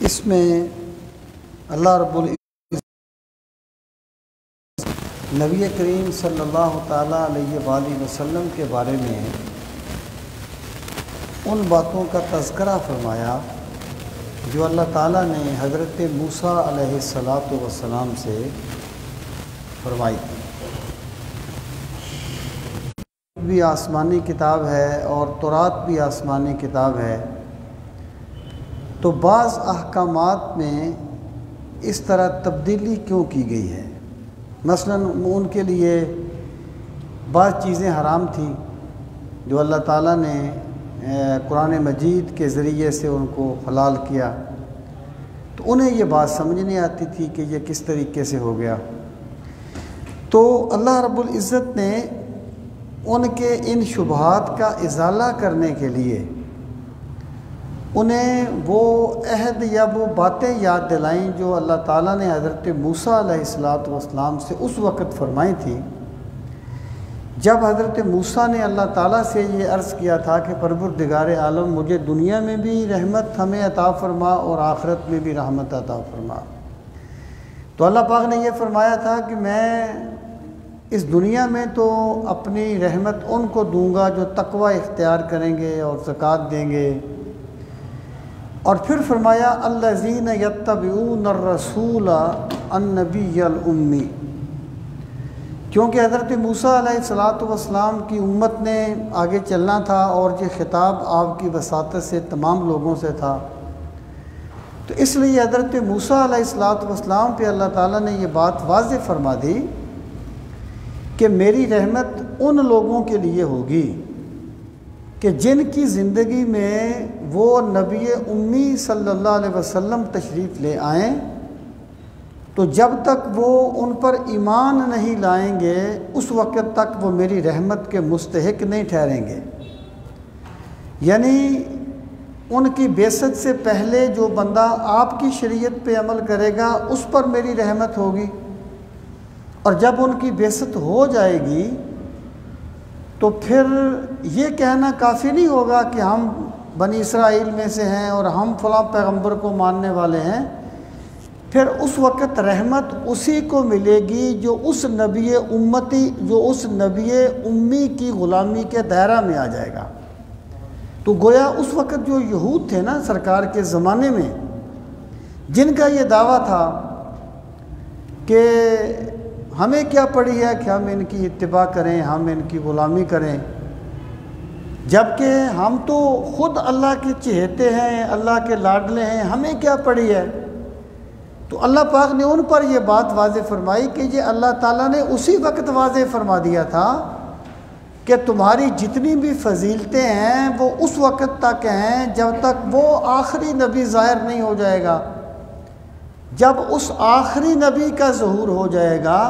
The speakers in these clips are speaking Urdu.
اس میں اللہ رب العزت نبی کریم صلی اللہ تعالیٰ علیہ وآلہ وسلم کے بارے میں ان باتوں کا تذکرہ فرمایا جو اللہ تعالیٰ نے حضرت موسیٰ علیہ السلام سے فرمائی تھی۔ بھی آسمانی کتاب ہے اور تورات بھی آسمانی کتاب ہے، تو بعض احکامات میں اس طرح تبدیلی کیوں کی گئی ہے؟ مثلا ان کے لیے بعض چیزیں حرام تھیں جو اللہ تعالیٰ نے قرآن مجید کے ذریعے سے ان کو حلال کیا، تو انہیں یہ بات سمجھ نہیں آتی تھی کہ یہ کس طریقے سے ہو گیا۔ تو اللہ رب العزت نے ان کے ان شبہات کا ازالہ کرنے کے لیے انہیں وہ عہد یا وہ باتیں یاد دلائیں جو اللہ تعالیٰ نے حضرت موسیٰ علیہ السلام سے اس وقت فرمائی تھی جب حضرت موسیٰ نے اللہ تعالیٰ سے یہ عرض کیا تھا کہ پروردگار عالم مجھے دنیا میں بھی رحمت ہمیں عطا فرما اور آخرت میں بھی رحمت عطا فرما۔ تو اللہ پاک نے یہ فرمایا تھا کہ میں اس دنیا میں تو اپنی رحمت ان کو دوں گا جو تقوی اختیار کریں گے اور زکوٰۃ دیں گے، اور پھر فرمایا الذین یتبعون الرسول النبی الامی، کیونکہ حضرت موسیٰ علیہ السلام کی امت نے آگے چلنا تھا اور یہ خطاب آپ کی وساطت سے تمام لوگوں سے تھا، تو اس لیے حضرت موسیٰ علیہ السلام پہ اللہ تعالیٰ نے یہ بات واضح فرما دی کہ میری رحمت ان لوگوں کے لیے ہوگی کہ جن کی زندگی میں وہ نبی امی صلی اللہ علیہ وسلم تشریف لے آئیں، تو جب تک وہ ان پر ایمان نہیں لائیں گے اس وقت تک وہ میری رحمت کے مستحق نہیں ٹھہریں گے۔ یعنی ان کی بعثت سے پہلے جو بندہ آپ کی شریعت پہ عمل کرے گا اس پر میری رحمت ہوگی، اور جب ان کی بعثت ہو جائے گی تو پھر یہ کہنا کافی نہیں ہوگا کہ ہم بنی اسرائیل میں سے ہیں اور ہم فلاں پیغمبر کو ماننے والے ہیں، پھر اس وقت رحمت اسی کو ملے گی جو اس نبی امتی جو اس نبی امی کی غلامی کے دائرہ میں آ جائے گا۔ تو گویا اس وقت جو یہود تھے نا سرکار کے زمانے میں، جن کا یہ دعویٰ تھا کہ ہمیں کیا پڑی ہے کہ ہم ان کی اتباع کریں، ہم ان کی غلامی کریں، جبکہ ہم تو خود اللہ کے چہیتے ہیں، اللہ کے لاڈلے ہیں، ہمیں کیا پڑی ہے؟ تو اللہ پاک نے ان پر یہ بات واضح فرمائی کہ یہ اللہ تعالیٰ نے اسی وقت واضح فرما دیا تھا کہ تمہاری جتنی بھی فضیلتیں ہیں وہ اس وقت تک ہیں جب تک وہ آخری نبی ظاہر نہیں ہو جائے گا۔ جب اس آخری نبی کا ظہور ہو جائے گا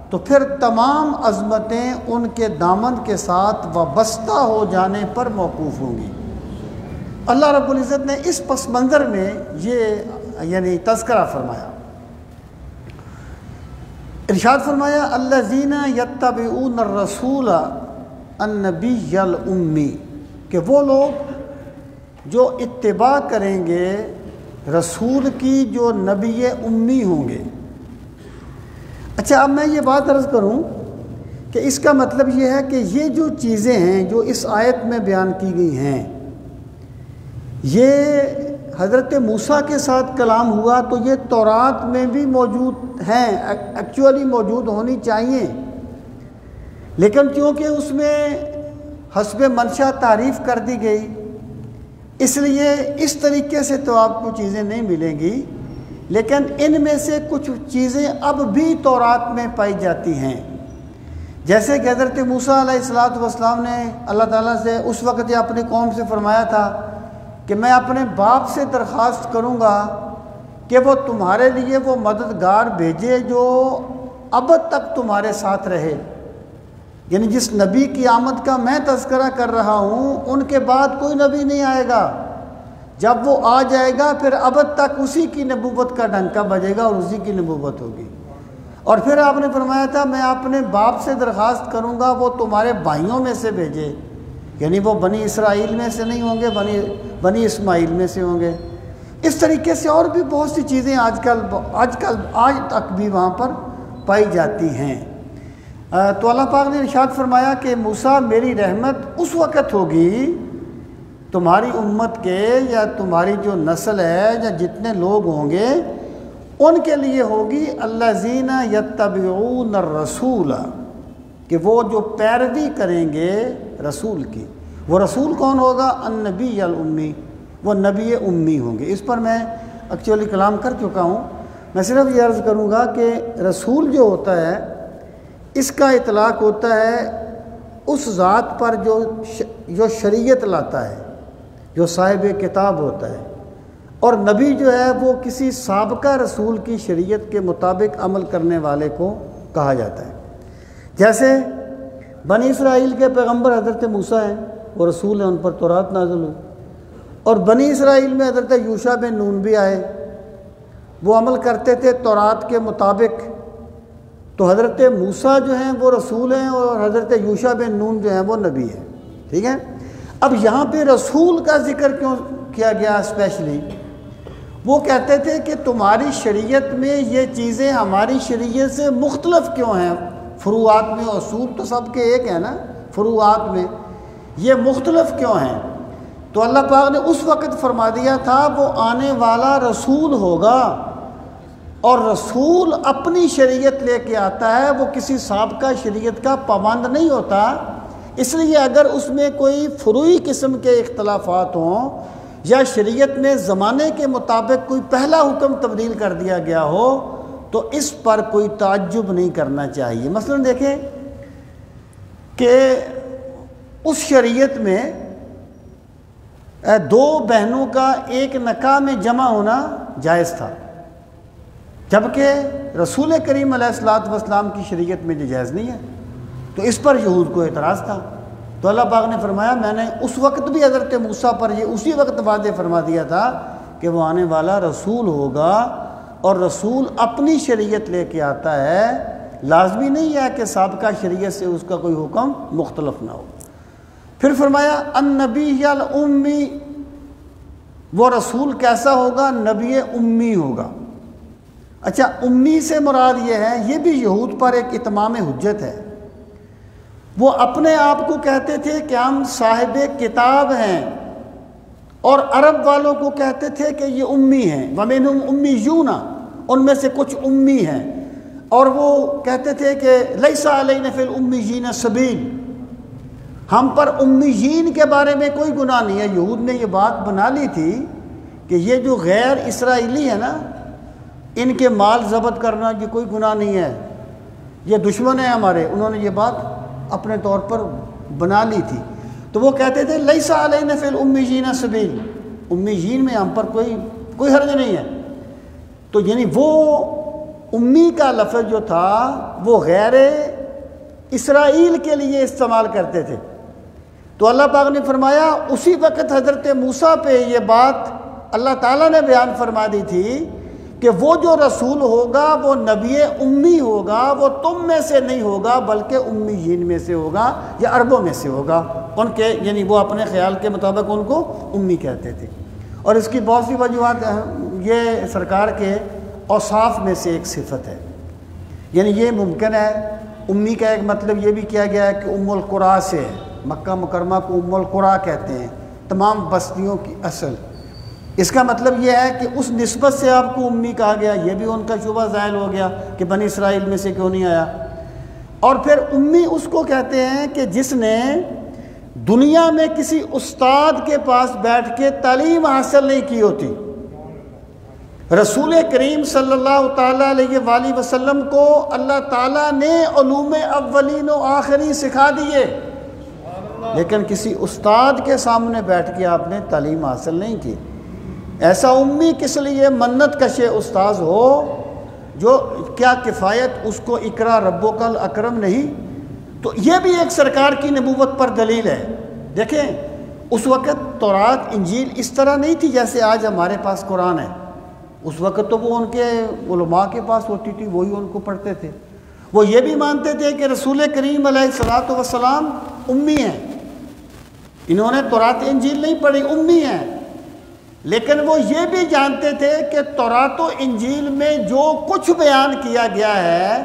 تو پھر تمام عظمتیں ان کے دامن کے ساتھ وابستہ ہو جانے پر موقوف ہوں گی۔ اللہ رب العزت نے اس پس منظر میں یہ یعنی تذکرہ فرمایا، ارشاد فرمایا الذین یتبعون الرسول النبی الامی، کہ وہ لوگ جو اتباع کریں گے رسول کی جو نبی امی ہوں گے۔ اچھا، اب میں یہ بات عرض کروں کہ اس کا مطلب یہ ہے کہ یہ جو چیزیں ہیں جو اس آیت میں بیان کی گئی ہیں، یہ حضرت موسیٰ کے ساتھ کلام ہوا تو یہ تورات میں بھی موجود ہیں، ایکچولی موجود ہونی چاہیے، لیکن چونکہ اس میں حسب منشا تعریف کر دی گئی اس لیے اس طریقے سے تو آپ کو چیزیں نہیں ملیں گی، لیکن ان میں سے کچھ چیزیں اب بھی تورات میں پائی جاتی ہیں، جیسے کہ حضرت موسیٰ علیہ السلام نے اللہ تعالیٰ سے اس وقت یہ اپنی قوم سے فرمایا تھا کہ میں اپنے باپ سے درخواست کروں گا کہ وہ تمہارے لیے وہ مددگار بھیجے جو ابد تک تمہارے ساتھ رہے، یعنی جس نبی کی آمد کا میں تذکرہ کر رہا ہوں ان کے بعد کوئی نبی نہیں آئے گا، جب وہ آ جائے گا پھر ابد تک اسی کی نبوت کا ڈنکا بجے گا اور اسی کی نبوت ہوگی۔ اور پھر آپ نے فرمایا تھا میں اپنے باپ سے درخواست کروں گا وہ تمہارے بھائیوں میں سے بھیجے، یعنی وہ بنی اسرائیل میں سے نہیں ہوں گے، بنی اسماعیل میں سے ہوں گے۔ اس طریقے سے اور بھی بہت سی چیزیں آج تک بھی وہاں پر پائی جاتی ہیں۔ تو اللہ پاک نے ارشاد فرمایا کہ موسیٰ میری رحمت اس وقت ہوگی تمہاری امت کے یا تمہاری جو نسل ہے یا جتنے لوگ ہوں گے ان کے لیے ہوگی الذین یتبعون الرسول، کہ وہ جو پیروی کریں گے رسول کی۔ وہ رسول کون ہوگا؟ النبی الامی، وہ نبی امی ہوں گے۔ اس پر میں ایکچولی کلام کر چکا ہوں، میں صرف یہ عرض کروں گا کہ رسول جو ہوتا ہے اس کا اطلاق ہوتا ہے اس ذات پر جو شریعت لاتا ہے، جو صاحب کتاب ہوتا ہے، اور نبی جو ہے وہ کسی سابقہ رسول کی شریعت کے مطابق عمل کرنے والے کو کہا جاتا ہے۔ جیسے بنی اسرائیل کے پیغمبر حضرت موسیٰ ہیں، وہ رسول ہیں، ان پر تورات نازل ہوئی، اور بنی اسرائیل میں حضرت یوشع بن نون بھی آئے، وہ عمل کرتے تھے تورات کے مطابق۔ تو حضرت موسیٰ جو ہیں وہ رسول ہیں اور حضرت یوشع بن نون جو ہیں وہ نبی ہیں، ٹھیک ہے۔ اب یہاں پہ رسول کا ذکر کیوں کیا گیا اسپیشلی؟ وہ کہتے تھے کہ تمہاری شریعت میں یہ چیزیں ہماری شریعت سے مختلف کیوں ہیں؟ فروعات میں، اصول تو سب کے ایک ہیں نا، فروعات میں یہ مختلف کیوں ہیں؟ تو اللہ پاک نے اس وقت فرما دیا تھا وہ آنے والا رسول ہوگا، اور رسول اپنی شریعت لے کے آتا ہے، وہ کسی سابقہ شریعت کا پابند نہیں ہوتا۔ اس لیے اگر اس میں کوئی فروعی قسم کے اختلافات ہوں یا شریعت میں زمانے کے مطابق کوئی پہلا حکم تبدیل کر دیا گیا ہو تو اس پر کوئی تعجب نہیں کرنا چاہیے۔ مثلا دیکھیں کہ اس شریعت میں دو بہنوں کا ایک نکاح میں جمع ہونا جائز تھا، جبکہ رسول کریم علیہ الصلوۃ والسلام کی شریعت میں یہ جائز نہیں ہے۔ تو اس پر یہود کو اعتراض تھا، تو اللہ پاک نے فرمایا میں نے اس وقت بھی حضرت موسیٰ پر یہ اسی وقت واضح فرما دیا تھا کہ وہ آنے والا رسول ہوگا، اور رسول اپنی شریعت لے کے آتا ہے، لازمی نہیں ہے کہ سابقہ شریعت سے اس کا کوئی حکم مختلف نہ ہو۔ پھر فرمایا النبی الامی، وہ رسول کیسا ہوگا؟ نبی امی ہوگا۔ اچھا، امی سے مراد یہ ہے، یہ بھی یہود پر ایک اتمام حجت ہے۔ وہ اپنے آپ کو کہتے تھے کہ ہم صاحب کتاب ہیں، اور عرب والوں کو کہتے تھے کہ یہ امی ہیں، وَمِنْهُمْ أُمِّيُّونَ، ان میں سے کچھ امی ہیں، اور وہ کہتے تھے کہ لَيْسَ عَلَيْنَا فِي الْأُمِّيِّينَ سَبِيلٌ، ہم پر امیین کے بارے میں کوئی گناہ نہیں ہے۔ یہود نے یہ بات بنا لی تھی کہ یہ جو غیر اسرائیلی ہے نا، ان کے مال ضبط کرنا یہ کوئی گناہ نہیں ہے، یہ دشمن ہیں ہمارے، انہوں نے یہ بات اپنے طور پر بنا لی تھی۔ تو وہ کہتے تھے لیس علینا فی الامیین سبیل، امیین میں ہم پر کوئی حرج نہیں ہے۔ تو یعنی وہ امی کا لفظ جو تھا وہ غیر اسرائیل کے لیے استعمال کرتے تھے۔ تو اللہ پاک نے فرمایا اسی وقت حضرت موسیٰ پہ یہ بات اللہ تعالیٰ نے بیان فرما دی تھی کہ وہ جو رسول ہوگا وہ نبی امی ہوگا، وہ تم میں سے نہیں ہوگا بلکہ امیین میں سے ہوگا یا عربوں میں سے ہوگا۔ ان کے یعنی وہ اپنے خیال کے مطابق ان کو امی کہتے تھے، اور اس کی بہت سی وجوہات ہیں۔ یہ سرکار کے اوصاف میں سے ایک صفت ہے، یعنی یہ ممکن ہے امی کا ایک مطلب یہ بھی کیا گیا ہے کہ ام القریٰ سے ہے، مکہ مکرمہ کو ام القریٰ کہتے ہیں، تمام بستیوں کی اصل۔ اس کا مطلب یہ ہے کہ اس نسبت سے آپ کو امی کہا گیا، یہ بھی ان کا شبہ زائل ہو گیا کہ بنی اسرائیل میں سے کیوں نہیں آیا۔ اور پھر امی اس کو کہتے ہیں کہ جس نے دنیا میں کسی استاد کے پاس بیٹھ کے تعلیم حاصل نہیں کی ہوتی۔ رسول کریم صلی اللہ تعالیٰ علیہ وآلہ وسلم کو اللہ تعالیٰ نے علوم اولین و آخری سکھا دیے، لیکن کسی استاد کے سامنے بیٹھ کے آپ نے تعلیم حاصل نہیں کی۔ ایسا امی کس لیے منت کشے استاذ ہو جو کیا کفایت اس کو اقرا ربک الاکرم نہیں۔ تو یہ بھی ایک سرکار کی نبوت پر دلیل ہے۔ دیکھیں اس وقت تورات انجیل اس طرح نہیں تھی جیسے آج ہمارے پاس قرآن ہے۔ اس وقت تو وہ ان کے علماء کے پاس ہوتی تھی، وہی ان کو پڑھتے تھے۔ وہ یہ بھی مانتے تھے کہ رسول کریم علیہ الصلوۃ والسلام امی ہیں، انہوں نے تورات انجیل نہیں پڑھی، امی ہیں۔ لیکن وہ یہ بھی جانتے تھے کہ تورات و انجیل میں جو کچھ بیان کیا گیا ہے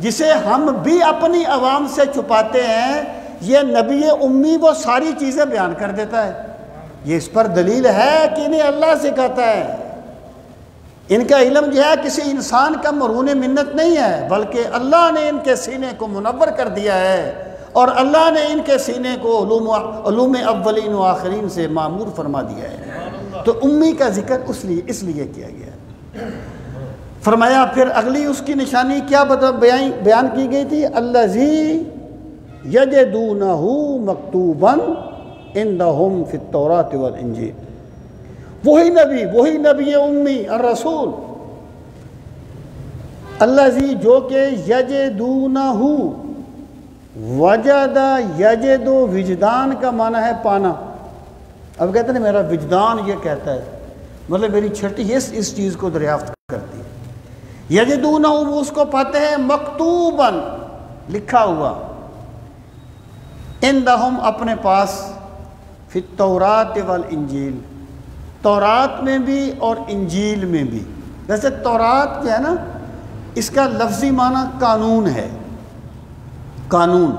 جسے ہم بھی اپنی عوام سے چھپاتے ہیں، یہ نبی امی وہ ساری چیزیں بیان کر دیتا ہے۔ یہ اس پر دلیل ہے کہ انہیں اللہ سکھاتا ہے۔ ان کا علم جو ہے کسی انسان کا مرہون منت نہیں ہے، بلکہ اللہ نے ان کے سینے کو منور کر دیا ہے، اور اللہ نے ان کے سینے کو علوم اولین و آخرین سے معمور فرما دیا ہے۔ تو امی کا ذکر اس لیے کیا گیا ہے۔ فرمایا پھر اگلی اس کی نشانی کیا بیان کی گئی تھی؟ الذی یجدونہ مکتوبا عندہم فی التوراۃ والانجیل، وہی نبی امی الرسول، الذی جو کہ یجدونہ، وجد یجد وجدان کا معنی ہے پانا۔ اب کہتے ہیں میرا وجدان یہ کہتا ہے، مطلب میری چھٹی اس چیز کو دریافت کرتی ہے۔ یجدونہ وہ اس کو پاتے ہیں، مکتوباً لکھا ہوا، عندہم اپنے پاس، فی التوراۃ والانجیل، تورات میں بھی اور انجیل میں بھی۔ ویسے تورات جو ہے نا اس کا لفظی معنی قانون ہے، قانون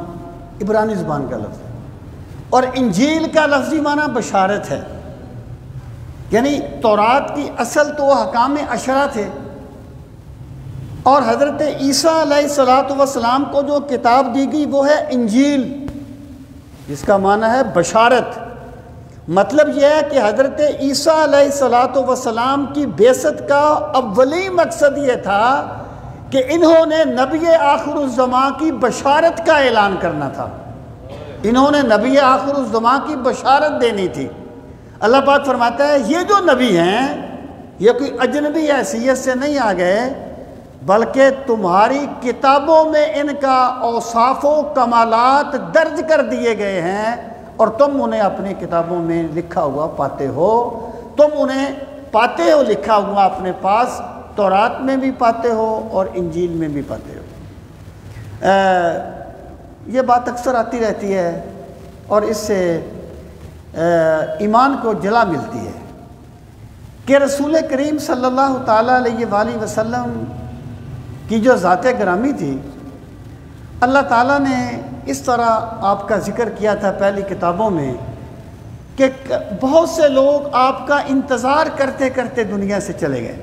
عبرانی زبان کا لفظ ہے، اور انجیل کا لفظی معنی بشارت ہے۔ یعنی تورات کی اصل تو احکام عشرہ تھے، اور حضرت عیسیٰ علیہ السلام کو جو کتاب دی گئی وہ ہے انجیل، جس کا معنی ہے بشارت۔ مطلب یہ ہے کہ حضرت عیسیٰ علیہ السلام کی بعثت کا اولی مقصد یہ تھا کہ انہوں نے نبی آخر الزمان کی بشارت کا اعلان کرنا تھا، انہوں نے نبی آخر الزمان کی بشارت دینی تھی۔ اللہ پاک فرماتا ہے یہ جو نبی ہیں یہ کوئی اجنبی حیثیت سے نہیں آ گئے، بلکہ تمہاری کتابوں میں ان کا اوصاف و کمالات درج کر دیے گئے ہیں، اور تم انہیں اپنی کتابوں میں لکھا ہوا پاتے ہو، تم انہیں پاتے ہو لکھا ہوا اپنے پاس، تورات میں بھی پاتے ہو اور انجیل میں بھی پاتے ہو۔ یہ بات اکثر آتی رہتی ہے، اور اس سے ایمان کو جلا ملتی ہے کہ رسول کریم صلی اللہ تعالیٰ علیہ وآلہ وسلم کی جو ذات گرامی تھی، اللہ تعالیٰ نے اس طرح آپ کا ذکر کیا تھا پہلی کتابوں میں کہ بہت سے لوگ آپ کا انتظار کرتے کرتے دنیا سے چلے گئے۔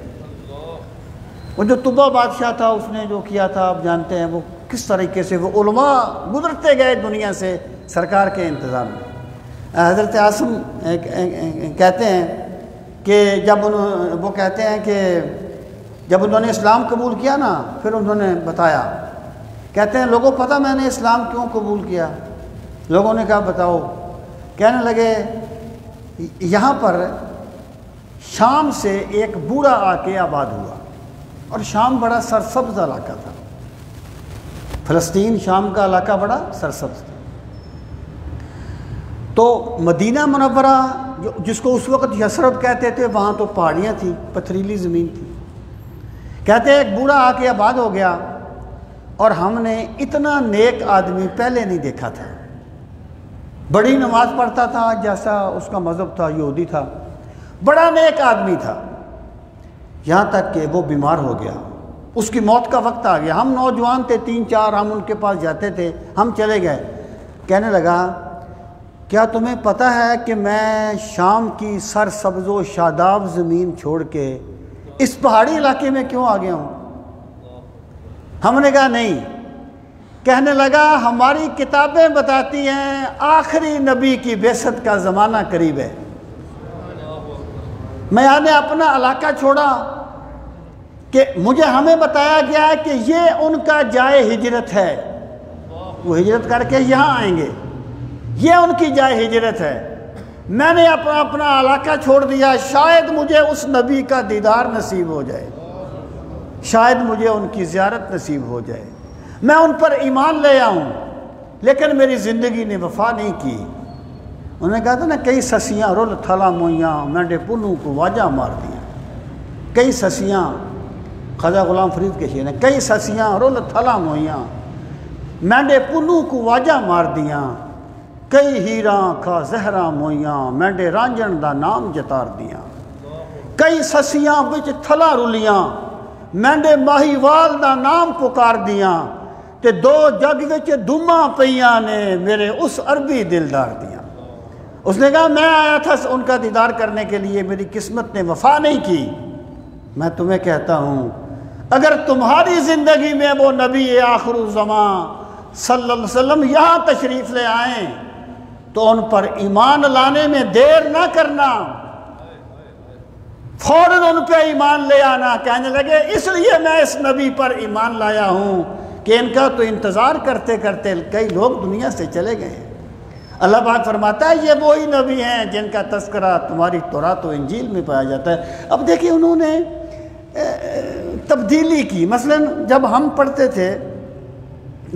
وہ جو طبع بادشاہ تھا اس نے جو کیا تھا آپ جانتے ہیں، وہ کس طریقے سے وہ علماء گزرتے گئے دنیا سے سرکار کے انتظار میں۔ حضرت عاصم کہتے ہیں کہ وہ کہتے ہیں کہ جب انہوں نے اسلام قبول کیا نا، پھر انہوں نے بتایا، کہتے ہیں لوگوں پتہ میں نے اسلام کیوں قبول کیا؟ لوگوں نے کہا بتاؤ؟ کہنے لگے یہاں پر شام سے ایک بوڑھا آ کے آباد ہوا، اور شام بڑا سرسبز علاقہ تھا، فلسطین شام کا علاقہ بڑا سرسبز تھا۔ تو مدینہ منورہ جس کو اس وقت یثرب کہتے تھے، وہاں تو پہاڑیاں تھیں، پتھریلی زمین تھی۔ کہتے ہیں ایک بوڑھا آ کے آباد ہو گیا، اور ہم نے اتنا نیک آدمی پہلے نہیں دیکھا تھا، بڑی نماز پڑھتا تھا، جیسا اس کا مذہب تھا یہودی تھا، بڑا نیک آدمی تھا، یہاں تک کہ وہ بیمار ہو گیا، اس کی موت کا وقت آ گیا۔ ہم نوجوان تھے 3-4، ہم ان کے پاس جاتے تھے، ہم چلے گئے۔ کہنے لگا کیا تمہیں پتہ ہے کہ میں شام کی سرسبز و شاداب زمین چھوڑ کے اس پہاڑی علاقے میں کیوں آ گیا ہوں؟ ہم نے کہا نہیں۔ کہنے لگا ہماری کتابیں بتاتی ہیں آخری نبی کی بعثت کا زمانہ قریب ہے۔ میں نے اپنا علاقہ چھوڑا کہ ہمیں بتایا گیا ہے کہ یہ ان کا جائے ہجرت ہے، وہ ہجرت کر کے یہاں آئیں گے، یہ ان کی جائے ہجرت ہے۔ میں نے اپنا علاقہ چھوڑ دیا، شاید مجھے اس نبی کا دیدار نصیب ہو جائے، شاید مجھے ان کی زیارت نصیب ہو جائے، میں ان پر ایمان لے آؤں، لیکن میری زندگی نے وفا نہیں کی۔ انہوں نے کہا تھا نا کئی سسیاں رول تھلا مویاں مینڈے پنوں کو واجہ مار دیا، کئی سسیاں، خواجہ غلام فرید کے شعر ہیں، کئی سسیاں رول تھلا مویاں مینڈے پنوں کو واجہ مار دیاں، کئی ہیراں کھا زہرا مویاں مینڈے رانجن دا نام جتار دیاں۔ کئی سسیاں وچ تھلا رلیاں مینڈے ماہی وال دا نام پکار دیاں تے دو جگ وچ دماں پیاں نے میرے اس عربی دلدار دیاں۔ اس نے کہا میں آیا تھا ان کا دیدار کرنے کے لیے، میری قسمت نے وفا نہیں کی۔ میں تمہیں کہتا ہوں اگر تمہاری زندگی میں وہ نبی آخر الزمان صلی اللہ علیہ وسلم یہاں تشریف لے آئیں تو ان پر ایمان لانے میں دیر نہ کرنا، فوراً ان پہ ایمان لے آنا۔ کہنے لگے اس لیے میں اس نبی پر ایمان لایا ہوں کہ ان کا تو انتظار کرتے کرتے کئی لوگ دنیا سے چلے گئے ہیں۔ اللہ پاک فرماتا ہے یہ وہی نبی ہیں جن کا تذکرہ تمہاری تورات و انجیل میں پایا جاتا ہے۔ اب دیکھیں انہوں نے تبدیلی کی۔ مثلا جب ہم پڑھتے تھے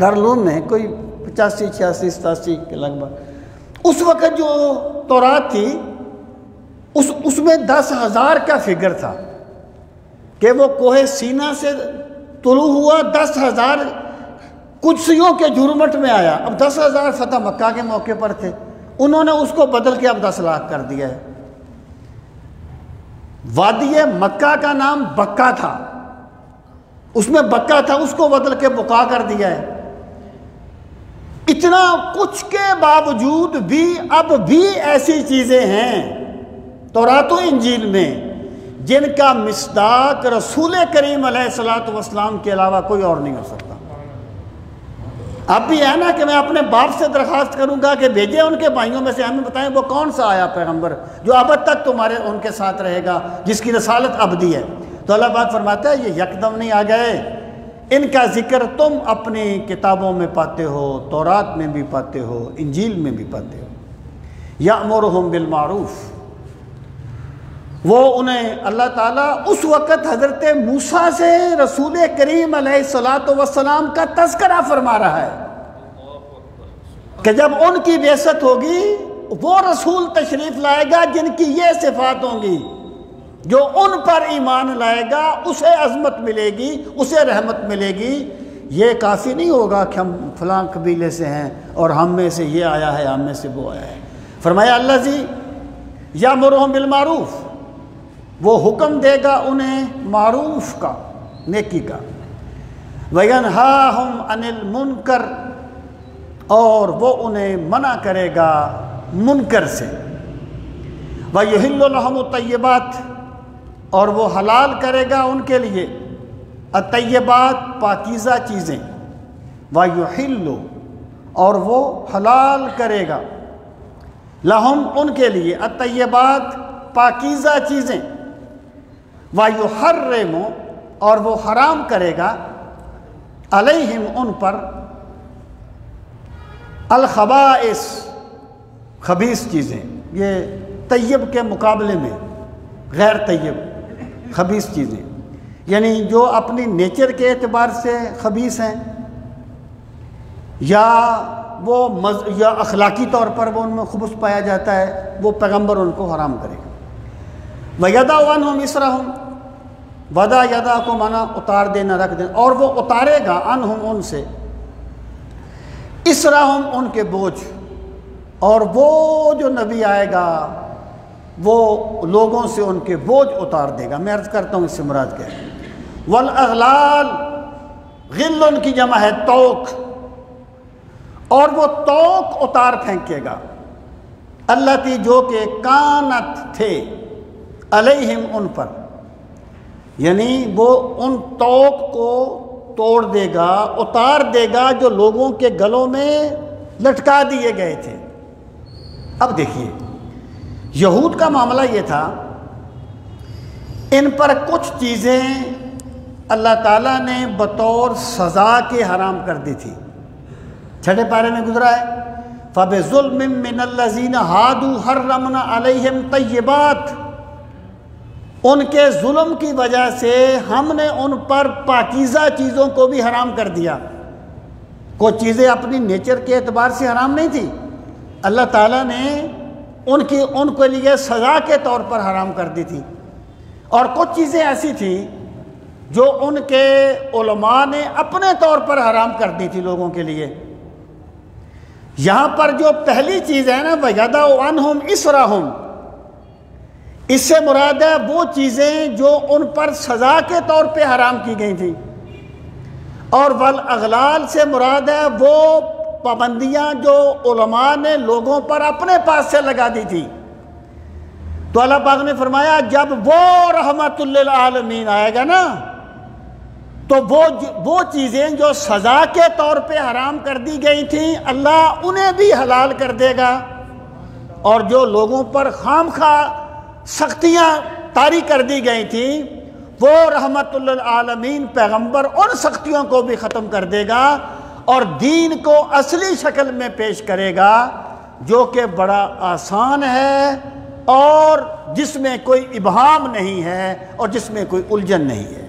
دارالعلوم میں کوئی 85 86 87 کے لگ بھگ، اس وقت جو تورات تھی اس میں 10,000 کا فگر تھا کہ وہ کوہ سینا سے طلوع ہوا، 10,000 قدسیوں کے جھرمٹ میں آیا۔ اب 10,000 فتح مکہ کے موقع پر تھے، انہوں نے اس کو بدل کے اب 10 لاکھ کر دیا ہے۔ وادی مکہ کا نام بکہ تھا، اس میں بکہ تھا، اس کو بدل کے بقا کر دیا ہے۔ اتنا کچھ کے باوجود بھی اب بھی ایسی چیزیں ہیں تورات و انجیل میں جن کا مصداق رسول کریم علیہ الصلوۃ والسلام کے علاوہ کوئی اور نہیں ہو سکتا۔ اب بھی ہے نا کہ میں اپنے باپ سے درخواست کروں گا کہ بھیجیں ان کے بھائیوں میں سے، ہمیں بتائیں وہ کون سا آیا پیغمبر جو ابد تک تمہارے ان کے ساتھ رہے گا، جس کی رسالت ابدی ہے۔ تو اللہ پاک فرماتا ہے یہ یکدم نہیں آ گئے، ان کا ذکر تم اپنی کتابوں میں پاتے ہو، تورات میں بھی پاتے ہو، انجیل میں بھی پاتے ہو۔ یأمرہم بالمعروف، وہ انہیں اللہ تعالیٰ اس وقت حضرت موسیٰ سے رسول کریم علیہ السلام کا تذکرہ فرما رہا ہے کہ جب ان کی بعثت ہوگی وہ رسول تشریف لائے گا جن کی یہ صفات ہوں گی، جو ان پر ایمان لائے گا اسے عظمت ملے گی، اسے رحمت ملے گی۔ یہ کافی نہیں ہوگا کہ ہم فلاں قبیلے سے ہیں اور ہم میں سے یہ آیا ہے، ہم میں سے وہ آیا ہے۔ فرمایا الذی یأمرہم بالمعروف، وہ حکم دے گا انہیں معروف کا، نیکی کا، وینہاہم عن المنکر، اور وہ انہیں منع کرے گا منکر سے، ویحل لہم الطیبات، اور وہ حلال کرے گا ان کے لیے الطیبات پاکیزہ چیزیں، ویحل، اور وہ حلال کرے گا لہم ان کے لیے الطیبات پاکیزہ چیزیں، وَيُحَرِّمُ، اور وہ حرام کرے گا علیہم ان پر الخبائث خبیث چیزیں، یہ طیب کے مقابلے میں غیر طیب خبیث چیزیں، یعنی جو اپنی نیچر کے اعتبار سے خبیث ہیں یا یا اخلاقی طور پر وہ ان میں خبث پایا جاتا ہے، وہ پیغمبر ان کو حرام کرے گا۔ وَيَدَعُ عَنْهُمْ إِصْرَهُمْ، وَدَا یدا کو مانا اتار دینا، رکھ دینا، اور وہ اتارے گا عنہم ان سے، اسرہم ان کے بوجھ، اور وہ جو نبی آئے گا وہ لوگوں سے ان کے بوجھ اتار دے گا۔ میں عرض کرتا ہوں اس سے مراد کیا ہے۔ والاغلال، غل ان کی جمع ہے توق، اور وہ توق اتار پھینکے گا، اللتی جو کہ کانت تھے، علیہم ان پر، یعنی وہ ان توق کو توڑ دے گا، اتار دے گا جو لوگوں کے گلوں میں لٹکا دیے گئے تھے۔ اب دیکھیے یہود کا معاملہ یہ تھا، ان پر کچھ چیزیں اللہ تعالیٰ نے بطور سزا کے حرام کر دی تھی، چھٹے پارے میں گزرا ہے، فَبِظُلْمٍ مِّنَ الَّذِينَ هَادُوا حَرَّمْنَا عَلَيْهِمْ طَيِّبَاتٍ، ان کے ظلم کی وجہ سے ہم نے ان پر پاکیزہ چیزوں کو بھی حرام کر دیا۔ کوئی چیزیں اپنی نیچر کے اعتبار سے حرام نہیں تھی، اللہ تعالیٰ نے ان کے لیے سزا کے طور پر حرام کر دی تھی، اور کچھ چیزیں ایسی تھیں جو ان کے علماء نے اپنے طور پر حرام کر دی تھی لوگوں کے لیے۔ یہاں پر جو پہلی چیز ہے نا، وَيَدَعُ عَنْهُمْ إِصْرَهُمْ، اس سے مراد ہے وہ چیزیں جو ان پر سزا کے طور پہ حرام کی گئی تھیں، اور والاغلال سے مراد ہے وہ پابندیاں جو علماء نے لوگوں پر اپنے پاس سے لگا دی تھی۔ تو اللہ پاک نے فرمایا جب وہ رحمت للعالمین آئے گا نا، تو وہ چیزیں جو سزا کے طور پہ حرام کر دی گئی تھیں اللہ انہیں بھی حلال کر دے گا، اور جو لوگوں پر خام خواہ سختیاں طاری کر دی گئی تھیں وہ رحمت للعالمین پیغمبر ان سختیوں کو بھی ختم کر دے گا اور دین کو اصلی شکل میں پیش کرے گا، جو کہ بڑا آسان ہے اور جس میں کوئی ابہام نہیں ہے اور جس میں کوئی الجھن نہیں ہے۔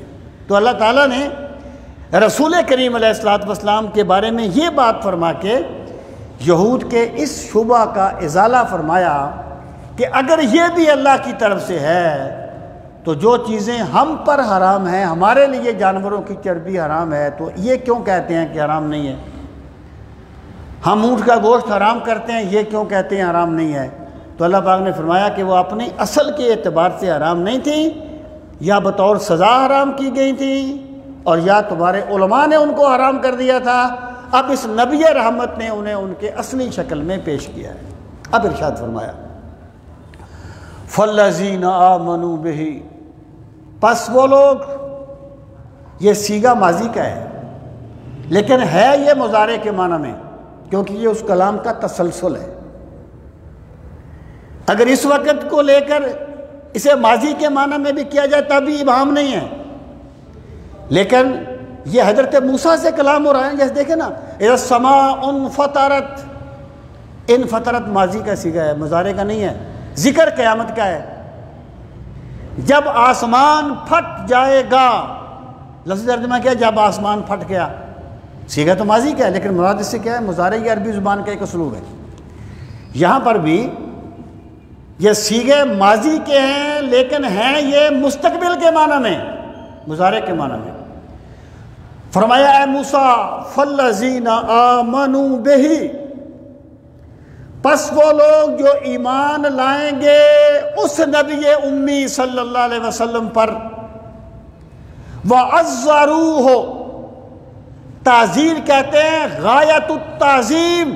تو اللہ تعالیٰ نے رسول کریم علیہ السلام کے بارے میں یہ بات فرما کے یہود کے اس شبہ کا ازالہ فرمایا کہ اگر یہ بھی اللہ کی طرف سے ہے تو جو چیزیں ہم پر حرام ہیں، ہمارے لیے جانوروں کی چربی حرام ہے، تو یہ کیوں کہتے ہیں کہ حرام نہیں ہے؟ ہم اونٹ کا گوشت حرام کرتے ہیں، یہ کیوں کہتے ہیں حرام نہیں ہے؟ تو اللہ پاک نے فرمایا کہ وہ اپنی اصل کے اعتبار سے حرام نہیں تھی، یا بطور سزا حرام کی گئی تھی، اور یا تمہارے علماء نے ان کو حرام کر دیا تھا۔ اب اس نبی رحمت نے انہیں ان کے اصلی شکل میں پیش کیا ہے۔ اب ارشاد فرمایا فَالَّذِينَ آمَنُوا بِهِ، پس وہ لوگ، یہ صیغہ ماضی کا ہے لیکن ہے یہ مضارع کے معنی میں، کیونکہ یہ اس کلام کا تسلسل ہے۔ اگر اس وقت کو لے کر اسے ماضی کے معنی میں بھی کیا جائے تب بھی ابہام نہیں ہے، لیکن یہ حضرت موسیٰ سے کلام ہو رہا ہے۔ جیسے دیکھیں نا اذا السماء انفطرت، انفطرت ماضی کا صیغہ ہے، مضارع کا نہیں ہے، ذکر قیامت کا ہے۔ جب آسمان پھٹ جائے گا، لفظ ترجمہ کیا جب آسمان پھٹ گیا، صیغہ تو ماضی کا ہے لیکن مراد اس سے کیا ہے؟ مضارع، یہ عربی زبان کا ایک اسلوب ہے۔ یہاں پر بھی یہ صیغے ماضی کے ہیں لیکن ہیں یہ مستقبل کے معنی میں، مضارع کے معنی میں۔ فرمایا اے موسیٰ فَالَّذِينَ آمَنُوا بِهِ، پس وہ لوگ جو ایمان لائیں گے اس نبی امی صلی اللہ علیہ وسلم پر، وَعَزَّرُوهُ، تعزیر کہتے ہیں غایت التعظیم،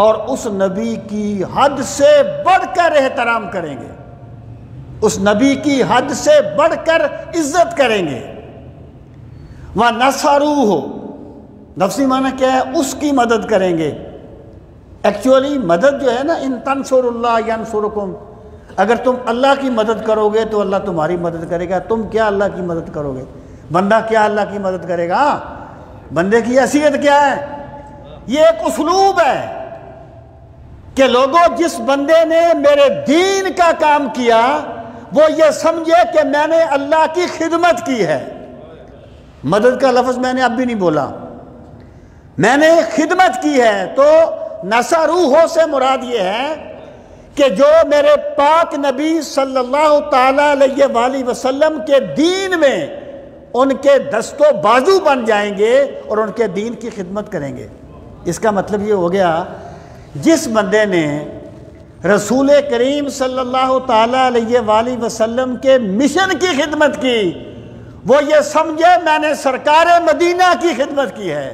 اور اس نبی کی حد سے بڑھ کر احترام کریں گے، اس نبی کی حد سے بڑھ کر عزت کریں گے۔ وَنَصَرُوهُ، نفسی معنی کیا ہے؟ اس کی مدد کریں گے۔ ایکچولی مدد جو ہے نا، ان تنصروا اللہ ینصرکم، اگر تم اللہ کی مدد کرو گے تو اللہ تمہاری مدد کرے گا۔ تم کیا اللہ کی مدد کرو گے؟ بندہ کیا اللہ کی مدد کرے گا؟ بندے کی حیثیت کیا ہے؟ یہ ایک اسلوب ہے کہ لوگوں، جس بندے نے میرے دین کا کام کیا وہ یہ سمجھے کہ میں نے اللہ کی خدمت کی ہے۔ مدد کا لفظ میں نے اب بھی نہیں بولا، میں نے خدمت کی ہے۔ تو نصروہ سے مراد یہ ہے کہ جو میرے پاک نبی صلی اللہ تعالی علیہ وآلہ وسلم کے دین میں ان کے دست و بازو بن جائیں گے اور ان کے دین کی خدمت کریں گے۔ اس کا مطلب یہ ہو گیا جس بندے نے رسول کریم صلی اللہ تعالی علیہ وآلہ وسلم کے مشن کی خدمت کی، وہ یہ سمجھے میں نے سرکار مدینہ کی خدمت کی ہے،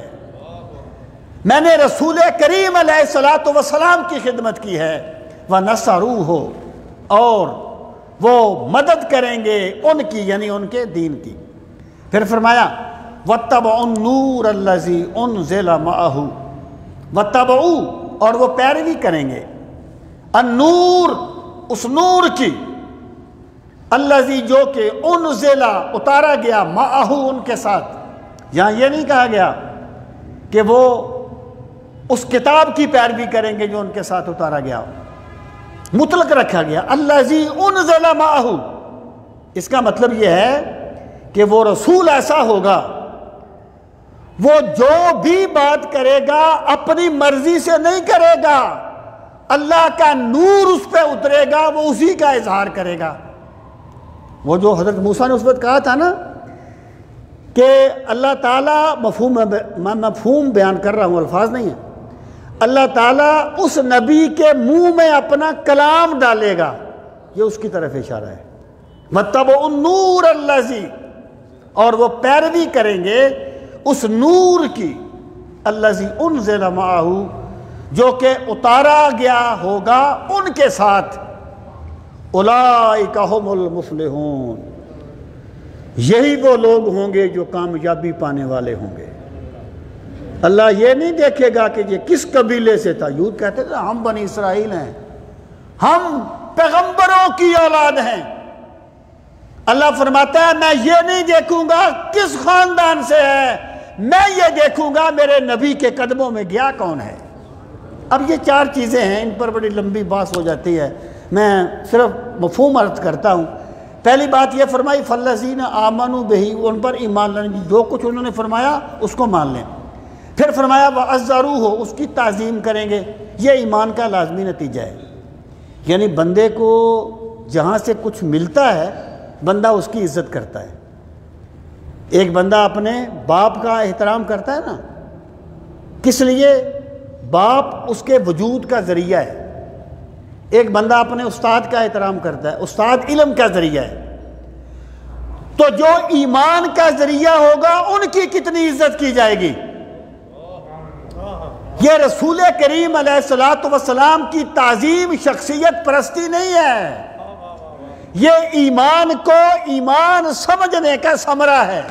میں نے رسول کریم علیہ السلام کی خدمت کی ہے۔ وَنَصَرُوهُ، اور وہ مدد کریں گے ان کی، یعنی ان کے دین کی۔ پھر فرمایا وَاتَّبَعُوا النُّورَ الَّذِي أُنزِلَ مَعَهُ، وَاتَّبَعُوا، اور وہ پیروی کریں گے، النور، اس نور کی، الذی، جو کہ انزل، اتارا گیا، معہ، ان کے ساتھ۔ یہاں یہ نہیں کہا گیا کہ وہ اس کتاب کی پیروی کریں گے جو ان کے ساتھ اتارا گیا، مطلق رکھا گیا، الذی انزل معہ۔ اس کا مطلب یہ ہے کہ وہ رسول ایسا ہوگا، وہ جو بھی بات کرے گا اپنی مرضی سے نہیں کرے گا، اللہ کا نور اس پہ اترے گا، وہ اسی کا اظہار کرے گا۔ وہ جو حضرت موسیٰ نے اس وقت کہا تھا نا کہ اللہ تعالیٰ، مفہوم بیان کر رہا ہوں، الفاظ نہیں ہیں، اللہ تعالیٰ اس نبی کے منہ میں اپنا کلام ڈالے گا، یہ اس کی طرف اشارہ ہے. وَاتَّبَعُوا النُّورَ الَّذِي، اور وہ پیروی کریں گے اس نور کی، الَّذِي أُنزِلَ مَعَهُ، جو کہ اتارا گیا ہوگا ان کے ساتھ. أُولَئِكَ هُمُ الْمُفْلِحُونَ، یہی وہ لوگ ہوں گے جو کامیابی پانے والے ہوں گے. اللہ یہ نہیں دیکھے گا کہ یہ کس قبیلے سے تھا. یہود کہتے تھے ہم بنی اسرائیل ہیں، ہم پیغمبروں کی اولاد ہیں. اللہ فرماتا ہے میں یہ نہیں دیکھوں گا کس خاندان سے ہے، میں یہ دیکھوں گا میرے نبی کے قدموں میں گیا کون ہے. اب یہ چار چیزیں ہیں، ان پر بڑی لمبی بحث ہو جاتی ہے، میں صرف مفہوم عرض کرتا ہوں. پہلی بات یہ فرمائی فَالَّذِينَ آمَنُوا بِهِ، ان پر ایمان لانے، جو کچھ انہوں نے فرمایا اس کو مان لیں. پھر فرمایا وَعَزَّرُوهُ، اس کی تعظیم کریں گے. یہ ایمان کا لازمی نتیجہ ہے. یعنی بندے کو جہاں سے کچھ ملتا ہے بندہ اس کی عزت کرتا ہے. ایک بندہ اپنے باپ کا احترام کرتا ہے نا، کس لیے؟ باپ اس کے وجود کا ذریعہ ہے. ایک بندہ اپنے استاد کا احترام کرتا ہے، استاد علم کا ذریعہ ہے. تو جو ایمان کا ذریعہ ہوگا ان کی کتنی عزت کی جائے گی. یہ رسول کریم علیہ السلام کی تعظیم شخصیت پرستی نہیں ہے، یہ ایمان کو ایمان سمجھنے کا ثمرہ ہے.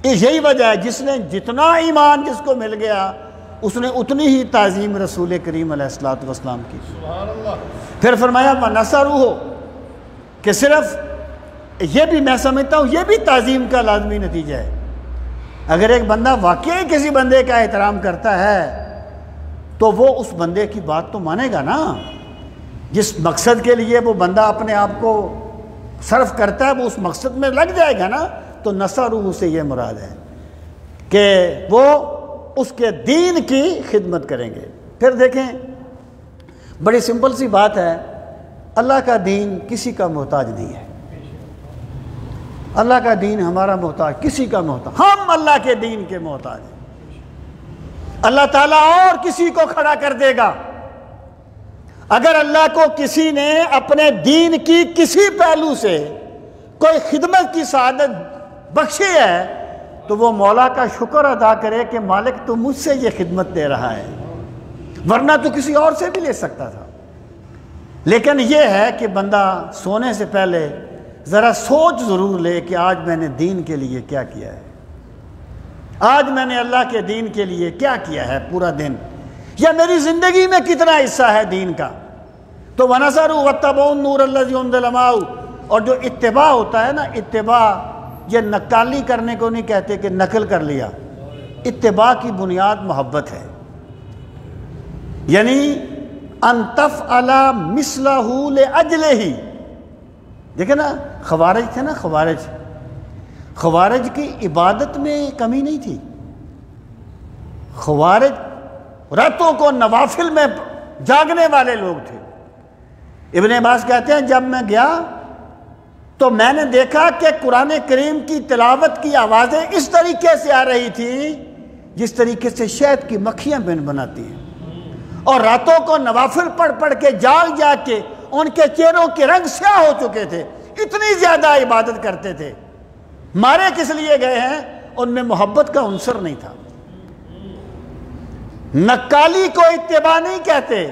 یہی وجہ ہے جس نے جتنا ایمان جس کو مل گیا اس نے اتنی ہی تعظیم رسول کریم علیہ السلام کی. پھر فرمایا وَنَصَرُوهُ، کہ صرف یہ بھی میں سمجھتا ہوں یہ بھی تعظیم کا لازمی نتیجہ ہے. اگر ایک بندہ واقعی کسی بندے کا احترام کرتا ہے تو وہ اس بندے کی بات تو مانے گا نا. جس مقصد کے لیے وہ بندہ اپنے آپ کو صرف کرتا ہے وہ اس مقصد میں لگ جائے گا نا. تو نصرہ سے یہ مراد ہے کہ وہ اس کے دین کی خدمت کریں گے. پھر دیکھیں بڑی سمپل سی بات ہے، اللہ کا دین کسی کا محتاج نہیں ہے. اللہ کا دین ہمارا محتاج، کسی کا محتاج، ہم اللہ کے دین کے محتاج ہیں. اللہ تعالیٰ اور کسی کو کھڑا کر دے گا. اگر اللہ کو کسی نے اپنے دین کی کسی پہلو سے کوئی خدمت کی سعادت بخشی ہے تو وہ مولا کا شکر ادا کرے کہ مالک تو مجھ سے یہ خدمت دے رہا ہے، ورنہ تو کسی اور سے بھی لے سکتا تھا. لیکن یہ ہے کہ بندہ سونے سے پہلے ذرا سوچ ضرور لے کہ آج میں نے دین کے لیے کیا کیا ہے، آج میں نے اللہ کے دین کے لیے کیا کیا ہے پورا دن، یا میری زندگی میں کتنا حصہ ہے دین کا. تو وَنَصَرُوا وَاتَّبَعُوا النُّورَ الَّذِي أُنزِلَ مَعَهُ، اور جو اتباع ہوتا ہے نا، اتباع یہ نقالی کرنے کو نہیں کہتے کہ نقل کر لیا. اتباع کی بنیاد محبت ہے، یعنی ان تفعل مثلہ لأجلہ. دیکھیں نا خوارج تھے نا، خوارج کی عبادت میں کمی نہیں تھی. خوارج راتوں کو نوافل میں جاگنے والے لوگ تھے. ابن عباس کہتے ہیں جب میں گیا تو میں نے دیکھا کہ قرآن کریم کی تلاوت کی آوازیں اس طریقے سے آ رہی تھیں جس طریقے سے شہد کی مکھیاں بن بناتی ہیں، اور راتوں کو نوافل پڑھ پڑھ کے جاگ کے ان کے چہروں کے رنگ سیاہ ہو چکے تھے. اتنی زیادہ عبادت کرتے تھے. مارے کس لیے گئے ہیں؟ ان میں محبت کا عنصر نہیں تھا. نقالی کو اتباع نہیں کہتے،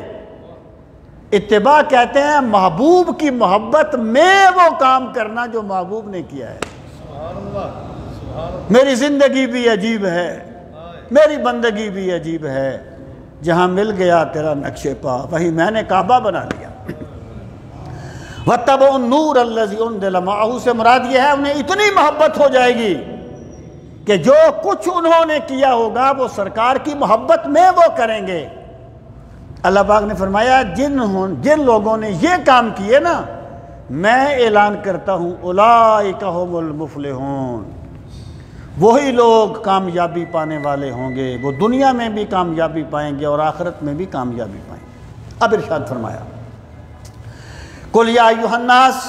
اتباع کہتے ہیں محبوب کی محبت میں وہ کام کرنا جو محبوب نے کیا ہے. میری زندگی بھی عجیب ہے، میری بندگی بھی عجیب ہے، جہاں مل گیا تیرا نقش پا وہیں میں نے کعبہ بنا لیا. وَاتَّبَعُوا النُّورَ الَّذِي أُنزِلَ مَعَهُ سے مراد یہ ہے انہیں اتنی محبت ہو جائے گی کہ جو کچھ انہوں نے کیا ہوگا وہ سرکار کی محبت میں وہ کریں گے. اللہ پاک نے فرمایا جن لوگوں نے یہ کام کیے نا، میں اعلان کرتا ہوں اولئک هم المفلحون، وہی لوگ کامیابی پانے والے ہوں گے. وہ دنیا میں بھی کامیابی پائیں گے اور آخرت میں بھی کامیابی پائیں گے. اب ارشاد فرمایا قُلْ يَا أَيُّهَا النَّاسُ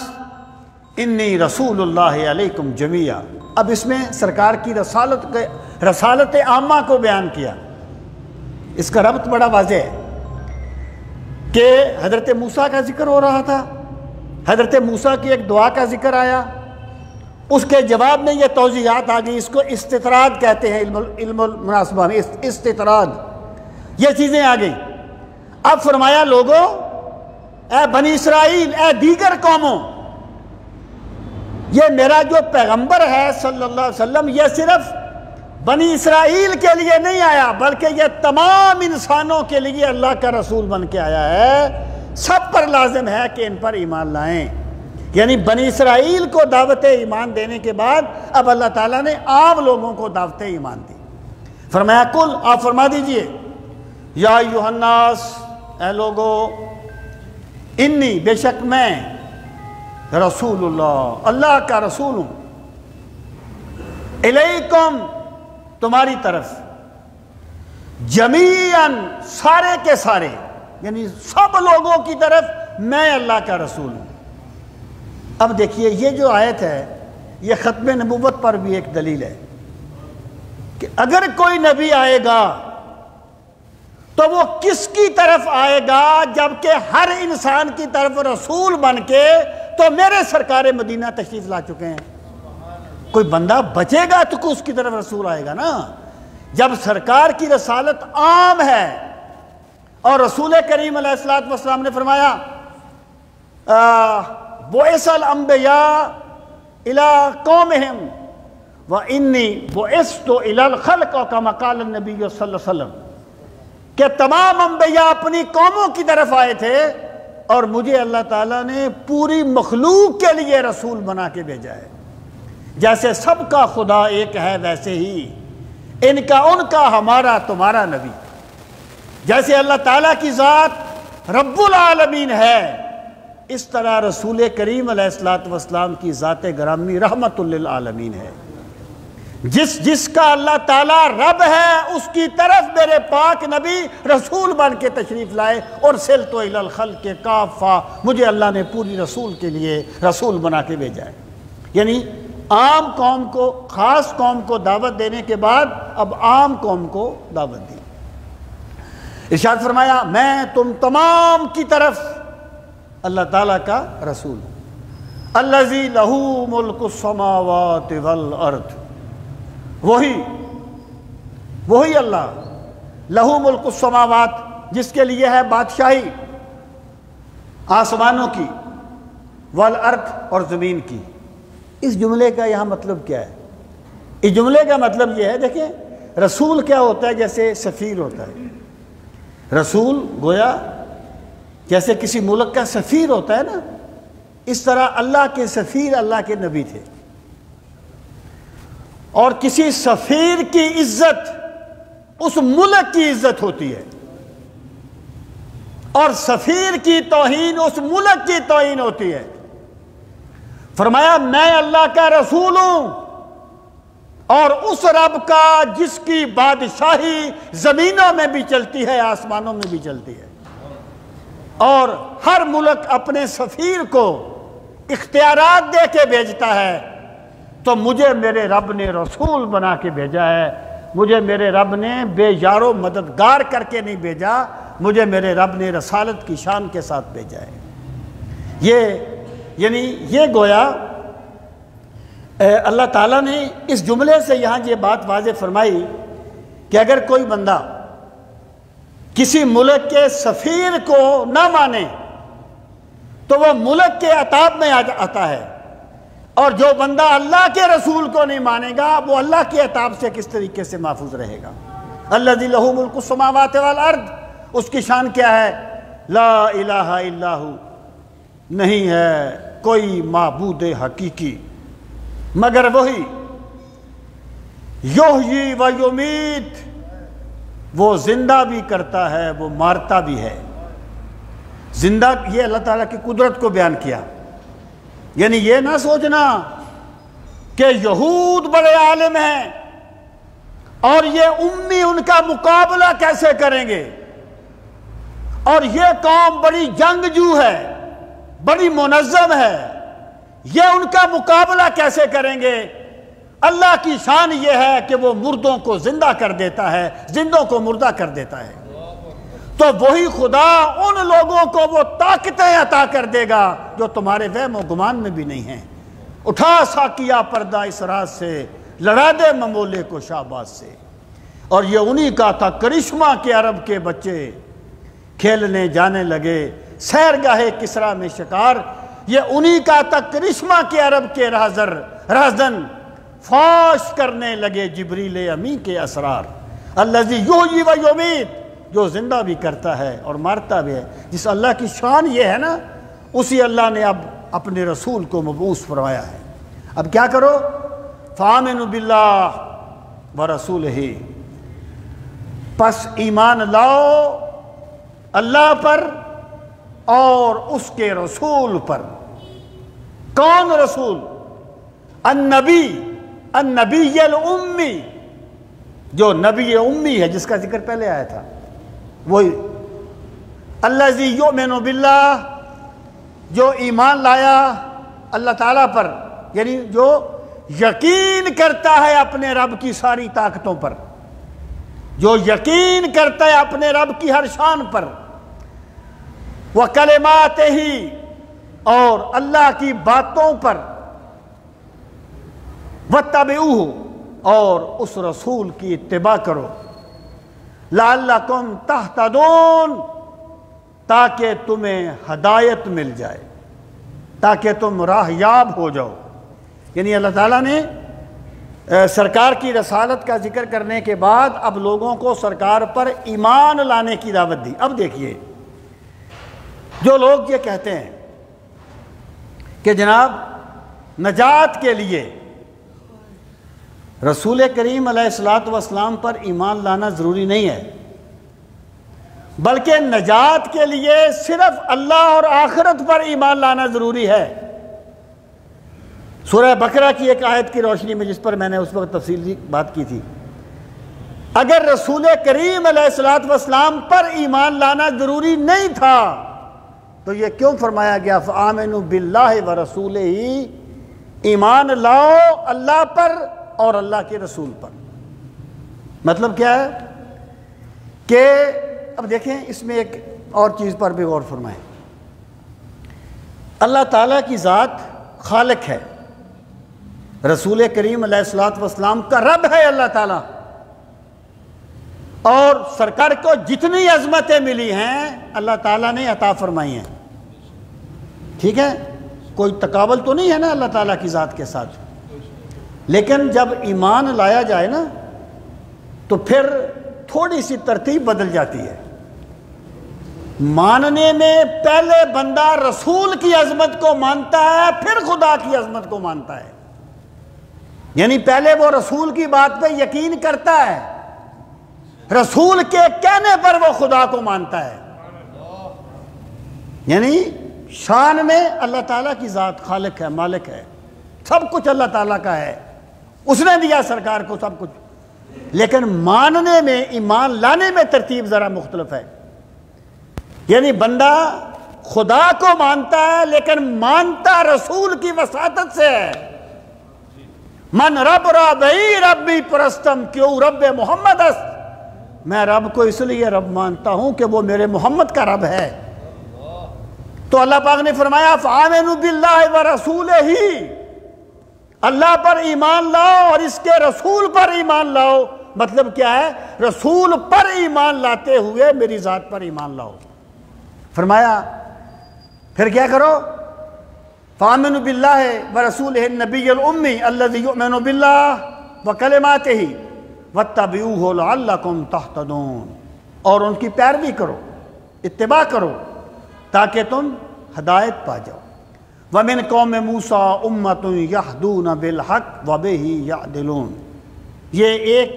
إِنِّي رَسُولُ اللَّهِ عَلَيْكُمْ جَمِيعًا. اب اس میں سرکار کی رسالت عامہ کو بیان کیا. اس کا ربط بڑا واضح ہے کہ حضرت موسیٰ کا ذکر ہو رہا تھا حضرت موسیٰ کی ایک دعا کا ذکر آیا، اس کے جواب میں یہ توضیحات آ گئی، اس کو استطراد کہتے ہیں علم المناسبہ میں، استطراد، یہ چیزیں آ گئی۔ اب فرمایا لوگوں، اے بنی اسرائیل، اے دیگر قوموں، یہ میرا جو پیغمبر ہے صلی اللہ علیہ وسلم، یہ صرف بنی اسرائیل کے لیے نہیں آیا، بلکہ یہ تمام انسانوں کے لیے اللہ کا رسول بن کے آیا ہے۔ سب پر لازم ہے کہ ان پر ایمان لائیں۔ یعنی بنی اسرائیل کو دعوت ایمان دینے کے بعد اب اللہ تعالیٰ نے عام لوگوں کو دعوت ایمان دی۔ فرمایا کل، آپ فرما دیجئے، یا ایھا الناس، اے لوگو، انی، بے شک میں، رسول اللہ، اللہ کا رسول ہوں، الیکم، تمہاری طرف، جمیعاً، سارے کے سارے، یعنی سب لوگوں کی طرف میں اللہ کا رسول ہوں۔ اب دیکھیے یہ جو آیت ہے یہ ختم نبوت پر بھی ایک دلیل ہے کہ اگر کوئی نبی آئے گا تو وہ کس کی طرف آئے گا، جبکہ ہر انسان کی طرف رسول بن کے تو میرے سرکار مدینہ تشریف لا چکے ہیں۔ کوئی بندہ بچے گا تو اس کی طرف رسول آئے گا نا۔ جب سرکار کی رسالت عام ہے اور رسول کریم علیہ السلام نے فرمایا بُعِثَ الْأَنْبِيَاءُ إِلَىٰ قَوْمِهِمْ وَإِنِّي بُعِثْتُ إِلَى الْخَلْقِ، اور كما قال النبی صلی اللہ علیہ وسلم، کہ تمام انبیاء اپنی قوموں کی طرف آئے تھے اور مجھے اللہ تعالیٰ نے پوری مخلوق کے لیے رسول بنا کے بھیجا ہے۔ جیسے سب کا خدا ایک ہے ویسے ہی ان کا ان کا ہمارا تمہارا نبی، جیسے اللہ تعالیٰ کی ذات رب العالمین ہے، اس طرح رسول کریم علیہ السلام کی ذات گرامی رحمت للعالمین ہے۔ جس کا اللہ تعالیٰ رب ہے اس کی طرف میرے پاک نبی رسول بن کے تشریف لائے، اور سلت الی الخلق کافہ، مجھے اللہ نے پوری رسول کے لیے رسول بنا کے بھیجا ہے۔ یعنی عام قوم کو، خاص قوم کو دعوت دینے کے بعد اب عام قوم کو دعوت دی۔ ارشاد فرمایا میں تم تمام کی طرف اللہ تعالیٰ کا رسول ہوں۔ الذی لہ ملک السماوات والارض، وہی اللہ، لہو ملک السماوات، جس کے لیے ہے بادشاہی آسمانوں کی، والارض، اور زمین کی۔ اس جملے کا یہاں مطلب کیا ہے؟ اس جملے کا مطلب یہ ہے، دیکھیں رسول کیا ہوتا ہے؟ جیسے سفیر ہوتا ہے، رسول گویا جیسے کسی ملک کا سفیر ہوتا ہے نا، اس طرح اللہ کے سفیر اللہ کے نبی تھے۔ اور کسی سفیر کی عزت اس ملک کی عزت ہوتی ہے، اور سفیر کی توہین اس ملک کی توہین ہوتی ہے۔ فرمایا میں اللہ کا رسول ہوں، اور اس رب کا جس کی بادشاہی زمینوں میں بھی چلتی ہے، آسمانوں میں بھی چلتی ہے، اور ہر ملک اپنے سفیر کو اختیارات دے کے بھیجتا ہے، تو مجھے میرے رب نے رسول بنا کے بھیجا ہے۔ مجھے میرے رب نے بے یار و مددگار کر کے نہیں بھیجا، مجھے میرے رب نے رسالت کی شان کے ساتھ بھیجا ہے۔ یہ گویا اللہ تعالیٰ نے اس جملے سے یہاں یہ بات واضح فرمائی کہ اگر کوئی بندہ کسی ملک کے سفیر کو نہ مانے تو وہ ملک کے عتاب میں آتا ہے، اور جو بندہ اللہ کے رسول کو نہیں مانے گا وہ اللہ کے عتاب سے کس طریقے سے محفوظ رہے گا۔ الذی لہ ملک السماوات والارض، اس کی شان کیا ہے؟ لا الہ الا ہو، نہیں ہے کوئی معبود حقیقی مگر وہی، یحیی و یمیت، وہ زندہ بھی کرتا ہے وہ مارتا بھی ہے۔ زندہ، یہ اللہ تعالیٰ کی قدرت کو بیان کیا۔ یعنی یہ نہ سوچنا کہ یہود بڑے عالم ہیں اور یہ امی ان کا مقابلہ کیسے کریں گے، اور یہ قوم بڑی جنگجو ہے، بڑی منظم ہے، یہ ان کا مقابلہ کیسے کریں گے۔ اللہ کی شان یہ ہے کہ وہ مردوں کو زندہ کر دیتا ہے، زندوں کو مردہ کر دیتا ہے۔ تو وہی خدا ان لوگوں کو وہ طاقتیں عطا کر دے گا جو تمہارے وہم و گمان میں بھی نہیں ہیں۔ اٹھا ساقیہ پردہ اس راز سے، لڑا دے ممولے کو شہباز سے۔ اور یہ انہی کا تھا کرشمہ کہ عرب کے بچے کھیلنے جانے لگے سیرگاہ کسریٰ میں شکار۔ یہ انہی کا تھا کرشمہ کہ عرب کے رہزن فاش کرنے لگے جبریل امی کے اسرار۔ الذی یحیی و یمیت، جو زندہ بھی کرتا ہے اور مارتا بھی ہے۔ جس اللہ کی شان یہ ہے نا، اسی اللہ نے اب اپنے رسول کو مبعوث فرمایا ہے۔ اب کیا کرو؟ فآمنوا باللہ ورسولہ، پس ایمان لاؤ اللہ پر اور اس کے رسول پر۔ کون رسول؟ النبی الامی، جو نبی امی ہے جس کا ذکر پہلے آیا تھا، وہی الذی یؤمن باللہ، جو ایمان لایا اللہ تعالیٰ پر، یعنی جو یقین کرتا ہے اپنے رب کی ساری طاقتوں پر، جو یقین کرتا ہے اپنے رب کی ہر شان پر، وَكَلِمَاتِهِ، اور اللہ کی باتوں پر، وَاتَّبِعُوهُ، اور اس رسول کی اتباع کرو، لَعَلَّكُمْ تَهْتَدُونَ، تاکہ تمہیں ہدایت مل جائے، تاکہ تم راہ یاب ہو جاؤ۔ یعنی اللہ تعالیٰ نے سرکار کی رسالت کا ذکر کرنے کے بعد اب لوگوں کو سرکار پر ایمان لانے کی دعوت دی۔ اب دیکھیے، جو لوگ یہ کہتے ہیں کہ جناب نجات کے لیے رسول کریم علیہ السلام پر ایمان لانا ضروری نہیں ہے، بلکہ نجات کے لیے صرف اللہ اور آخرت پر ایمان لانا ضروری ہے۔ سورہ بقرہ کی ایک آیت کی روشنی میں، جس پر میں نے اس وقت تفصیلی بات کی تھی، اگر رسول کریم علیہ السلام پر ایمان لانا ضروری نہیں تھا تو یہ کیوں فرمایا گیا فآمنوا باللہ ورسولہ، ایمان لاؤ اللہ پر اور اللہ کے رسول پر؟ مطلب کیا ہے کہ اب دیکھیں اس میں ایک اور چیز پر بھی غور فرمائیں۔ اللہ تعالیٰ کی ذات خالق ہے، رسول کریم علیہ السلام کا رب ہے اللہ تعالیٰ، اور سرکار کو جتنی عظمتیں ملی ہیں اللہ تعالیٰ نے عطا فرمائی ہیں، ٹھیک ہے، کوئی تقابل تو نہیں ہے نا اللہ تعالیٰ کی ذات کے ساتھ۔ لیکن جب ایمان لایا جائے نا تو پھر تھوڑی سی ترتیب بدل جاتی ہے۔ ماننے میں پہلے بندہ رسول کی عظمت کو مانتا ہے، پھر خدا کی عظمت کو مانتا ہے۔ یعنی پہلے وہ رسول کی بات پہ یقین کرتا ہے، رسول کے کہنے پر وہ خدا کو مانتا ہے۔ یعنی شان میں اللہ تعالیٰ کی ذات خالق ہے، مالک ہے، سب کچھ اللہ تعالیٰ کا ہے، اس نے دیا سرکار کو سب کچھ، لیکن ماننے میں، ایمان لانے میں ترتیب ذرا مختلف ہے۔ یعنی بندہ خدا کو مانتا ہے لیکن مانتا رسول کی وساطت سے ہے۔ من رب ربی ربی پرستم کیوں رب محمد است، میں رب کو اس لیے رب مانتا ہوں کہ وہ میرے محمد کا رب ہے۔ تو اللہ پاک نے فرمایا فآمنوا باللہ ورسولہ، اللہ پر ایمان لاؤ اور اس کے رسول پر ایمان لاؤ۔ مطلب کیا ہے؟ رسول پر ایمان لاتے ہوئے میری ذات پر ایمان لاؤ۔ فرمایا پھر کیا کرو؟ فآمنوا باللہ ورسولہ النبی الامی الذی یؤمن باللہ وکلماتہ واتبعوہ لعلکم تہتدون، اور ان کی پیروی کرو، اتباع کرو تاکہ تم ہدایت پا جاؤ۔ وَمِن قَوْمِ مُوسَىٰ أُمَّةٌ يَهْدُونَ بِالْحَقِّ وَبِهِ يَعْدِلُونَ، یہ ایک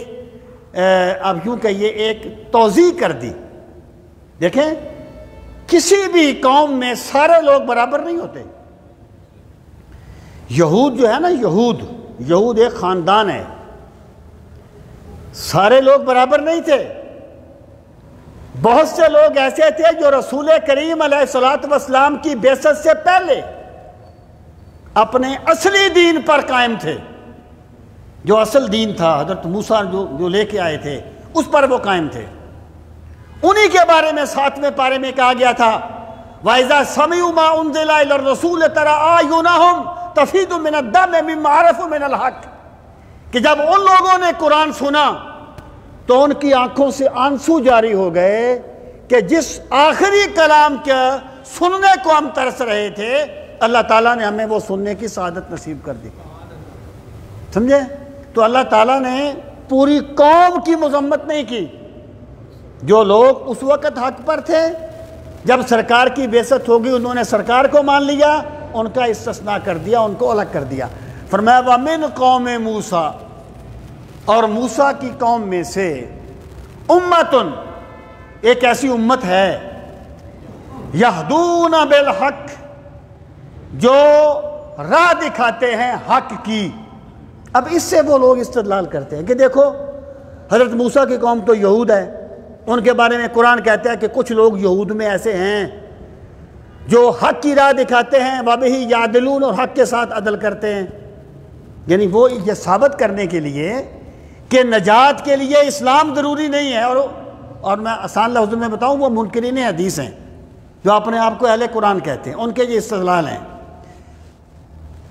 اب کیوں کہ یہ ایک توضیح کر دی۔ دیکھیں کسی بھی قوم میں سارے لوگ برابر نہیں ہوتے۔ یہود جو ہے نا، یہود ایک خاندان ہے، سارے لوگ برابر نہیں تھے۔ بہت سے لوگ ایسے تھے جو رسول کریم علیہ السلام کی بعثت سے پہلے اپنے اصلی دین پر قائم تھے، جو اصل دین تھا حضرت موسیٰ جو لے کے آئے تھے اس پر وہ قائم تھے، انہی کے بارے میں 7ویں پارے میں کہا گیا تھا وَإِذَا سَمِعُوا مَا أُنزِلَ إِلَى الرَّسُولِ تَرَىٰ أَعْيُنَهُمْ تَفِيضُ مِنَ الدَّمْعِ مِمَّا عَرَفُوا مِنَ الْحَقِّ کہ جب ان لوگوں نے قرآن سنا تو ان کی آنکھوں سے آنسو جاری ہو گئے کہ جس آخری کلام کا سننے کو ہم ترس رہے تھے اللہ تعالیٰ نے ہمیں وہ سننے کی سعادت نصیب کر دی. سمجھے؟ تو اللہ تعالیٰ نے پوری قوم کی مذمت نہیں کی. جو لوگ اس وقت حق پر تھے جب سرکار کی بعثت ہوگی انہوں نے سرکار کو مان لیا ان کا استثناء کر دیا, ان کو الگ کر دیا. فرمایا وَمِن قوم موسیٰ اور موسیٰ کی قوم میں سے امتن ایک ایسی امت ہے یہدون بالحق جو راہ دکھاتے ہیں حق کی. اب اس سے وہ لوگ استدلال کرتے ہیں کہ دیکھو حضرت موسیٰ کی قوم تو یہود ہے, ان کے بارے میں قرآن کہتا ہے کہ کچھ لوگ یہود میں ایسے ہیں جو حق کی راہ دکھاتے ہیں وَبِهِ يَعْدِلُونَ اور حق کے ساتھ عدل کرتے ہیں. یعنی وہ یہ ثابت کرنے کے لیے کہ نجات کے لیے اسلام ضروری نہیں ہے, اور میں آسان لفظ میں بتاؤں وہ منکرین حدیث ہیں جو اپنے آپ کو اہل قرآن کہتے ہیں, ان کے یہ استدلال ہیں.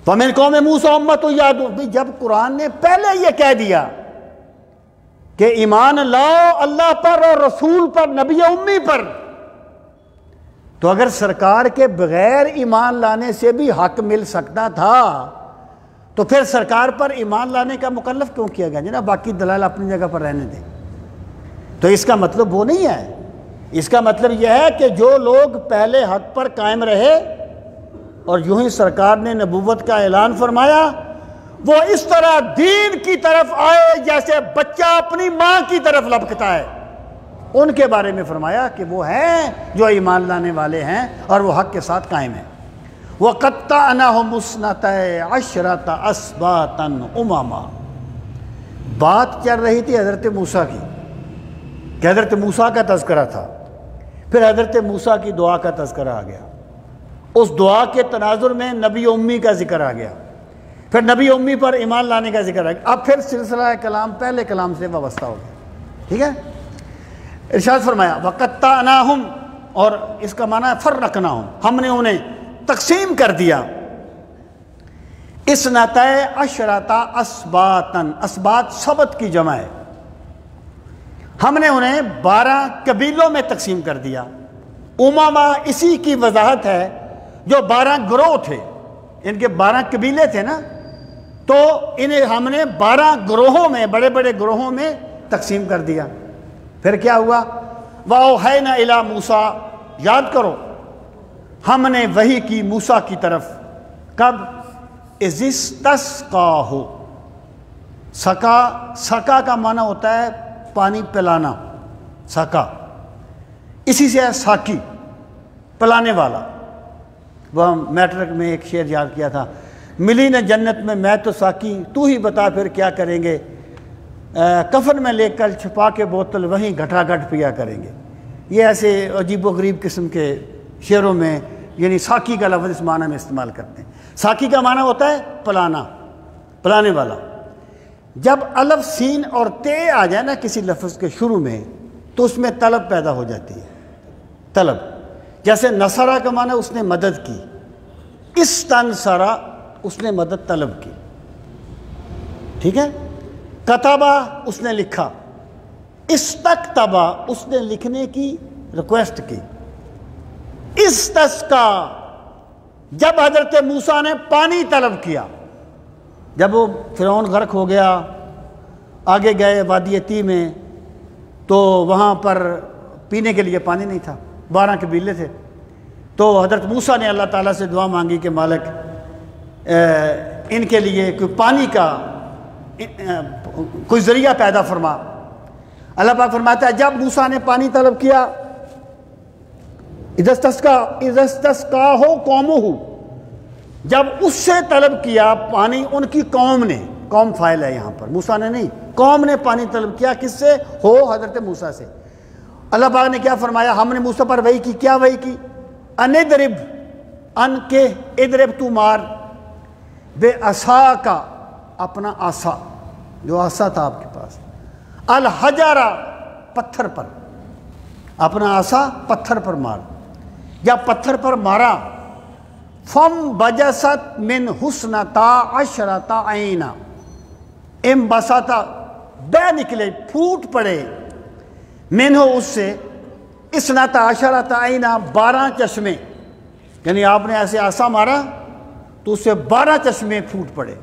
فَمِن قَوْمِ مُوسَىٰ أُمَّةٌ يَهْدُونَ جب قرآن نے پہلے یہ کہہ دیا کہ ایمان لاؤ اللہ پر اور رسول پر, نبی امی پر, تو اگر سرکار کے بغیر ایمان لانے سے بھی حق مل سکتا تھا تو پھر سرکار پر ایمان لانے کا مکلف کیوں کیا گیا؟ جناب باقی دلائل اپنی جگہ پر رہنے دیں. تو اس کا مطلب وہ نہیں ہے, اس کا مطلب یہ ہے کہ جو لوگ پہلے حق پر قائم رہے اور یوں ہی سرکار نے نبوت کا اعلان فرمایا وہ اس طرح دین کی طرف آئے جیسے بچہ اپنی ماں کی طرف لپکتا ہے, ان کے بارے میں فرمایا کہ وہ ہیں جو ایمان لانے والے ہیں اور وہ حق کے ساتھ قائم ہیں. وَقَطَّعْنَاهُمُ اثْنَتَيْ عَشْرَةَ أَسْبَاطًا أُمَمًا بات چل رہی تھی حضرت موسیٰ کی کہ حضرت موسیٰ کا تذکرہ تھا, پھر حضرت موسیٰ کی دعا کا تذکرہ آ گیا, اس دعا کے تناظر میں نبی امی کا ذکر آ گیا, پھر نبی امی پر ایمان لانے کا ذکر آ گیا, اب پھر سلسلہ کلام پہلے کلام سے وابستہ ہو گیا. ٹھیک ہے, ارشاد فرمایا وَقَطَّعْنَاهُمْ اور اس کا معنی ہے فَرَّقْنَاهُمْ ہم نے انہیں تقسیم کر دیا. اثنتَیْ عَشْرَةَ أَسْبَاطًا اسبات سبت کی جمع ہے, ہم نے انہیں 12 قبیلوں میں تقسیم کر دیا. امما اسی کی وضاحت ہے جو 12 گروہ تھے, ان کے 12 قبیلے تھے نا, تو انہیں ہم نے 12 گروہوں میں بڑے بڑے گروہوں میں تقسیم کر دیا. پھر کیا ہوا وَأَوْحَيْنَا إِلَىٰ مُوسَىٰ یاد کرو ہم نے وحی کی موسیٰ کی طرف کب اِذِ اسْتَسْقَاهُ سقا کا معنی ہوتا ہے پانی پلانا, سقا اسی سے ہے ساقی پلانے والا. وہ میٹرک میں ایک شعر یاد کیا تھا ملی نہ جنت میں تو ساقی تو ہی بتا پھر کیا کریں گے, کفن میں لے کر چھپا کے بوتل وہیں گھٹا گھٹ پیا کریں گے. یہ ایسے عجیب و غریب قسم کے شعروں میں یعنی ساقی کا لفظ اس معنی میں استعمال کرتے ہیں. ساقی کا معنی ہوتا ہے پلانا, پلانے والا. جب الف سین اور تے آ جائے نا کسی لفظ کے شروع میں تو اس میں طلب پیدا ہو جاتی ہے, طلب. جیسے نصرہ کا معنی اس نے مدد کی, استنصرہ اس نے مدد طلب کی. ٹھیک ہے, کتبہ اس نے لکھا, استکتبہ اس نے لکھنے کی ریکویسٹ کی. استسقا جب حضرت موسیٰ نے پانی طلب کیا, جب وہ فرعون غرق ہو گیا, آگے گئے وادی تی میں تو وہاں پر پینے کے لیے پانی نہیں تھا, 12 قبیلے تھے, تو حضرت موسیٰ نے اللہ تعالیٰ سے دعا مانگی کہ مالک ان کے لیے کوئی پانی کا کوئی ذریعہ پیدا فرما. اللہ پاک فرماتا ہے جب موسیٰ نے پانی طلب کیا اِذَا اسْتَسْقَاهُ قَوْمُهُ جب اس سے طلب کیا پانی ان کی قوم نے, قوم فاعل ہے یہاں پر, موسیٰ نے نہیں, قوم نے پانی طلب کیا کس سے ہو حضرت موسیٰ سے. اللہ پاک نے کیا فرمایا ہم نے موسیٰ پر وحی کی, کیا وحی کی ان اضرب ان کے اضرب تو مار بے عصا کا اپنا عصا جو عصا تھا آپ کے پاس, الحجرہ پتھر پر, اپنا عصا پتھر پر مار. جب پتھر پر مارا فم بجست من حسنتا عشرتا عینا، ام بساتا بہ نکلے، پھوٹ پڑے، من ہو اس سے، اسنتا عشرتا عینا 12 چشمے. یعنی آپ نے ایسے عصا مارا تو اس سے 12 چشمے پھوٹ پڑے.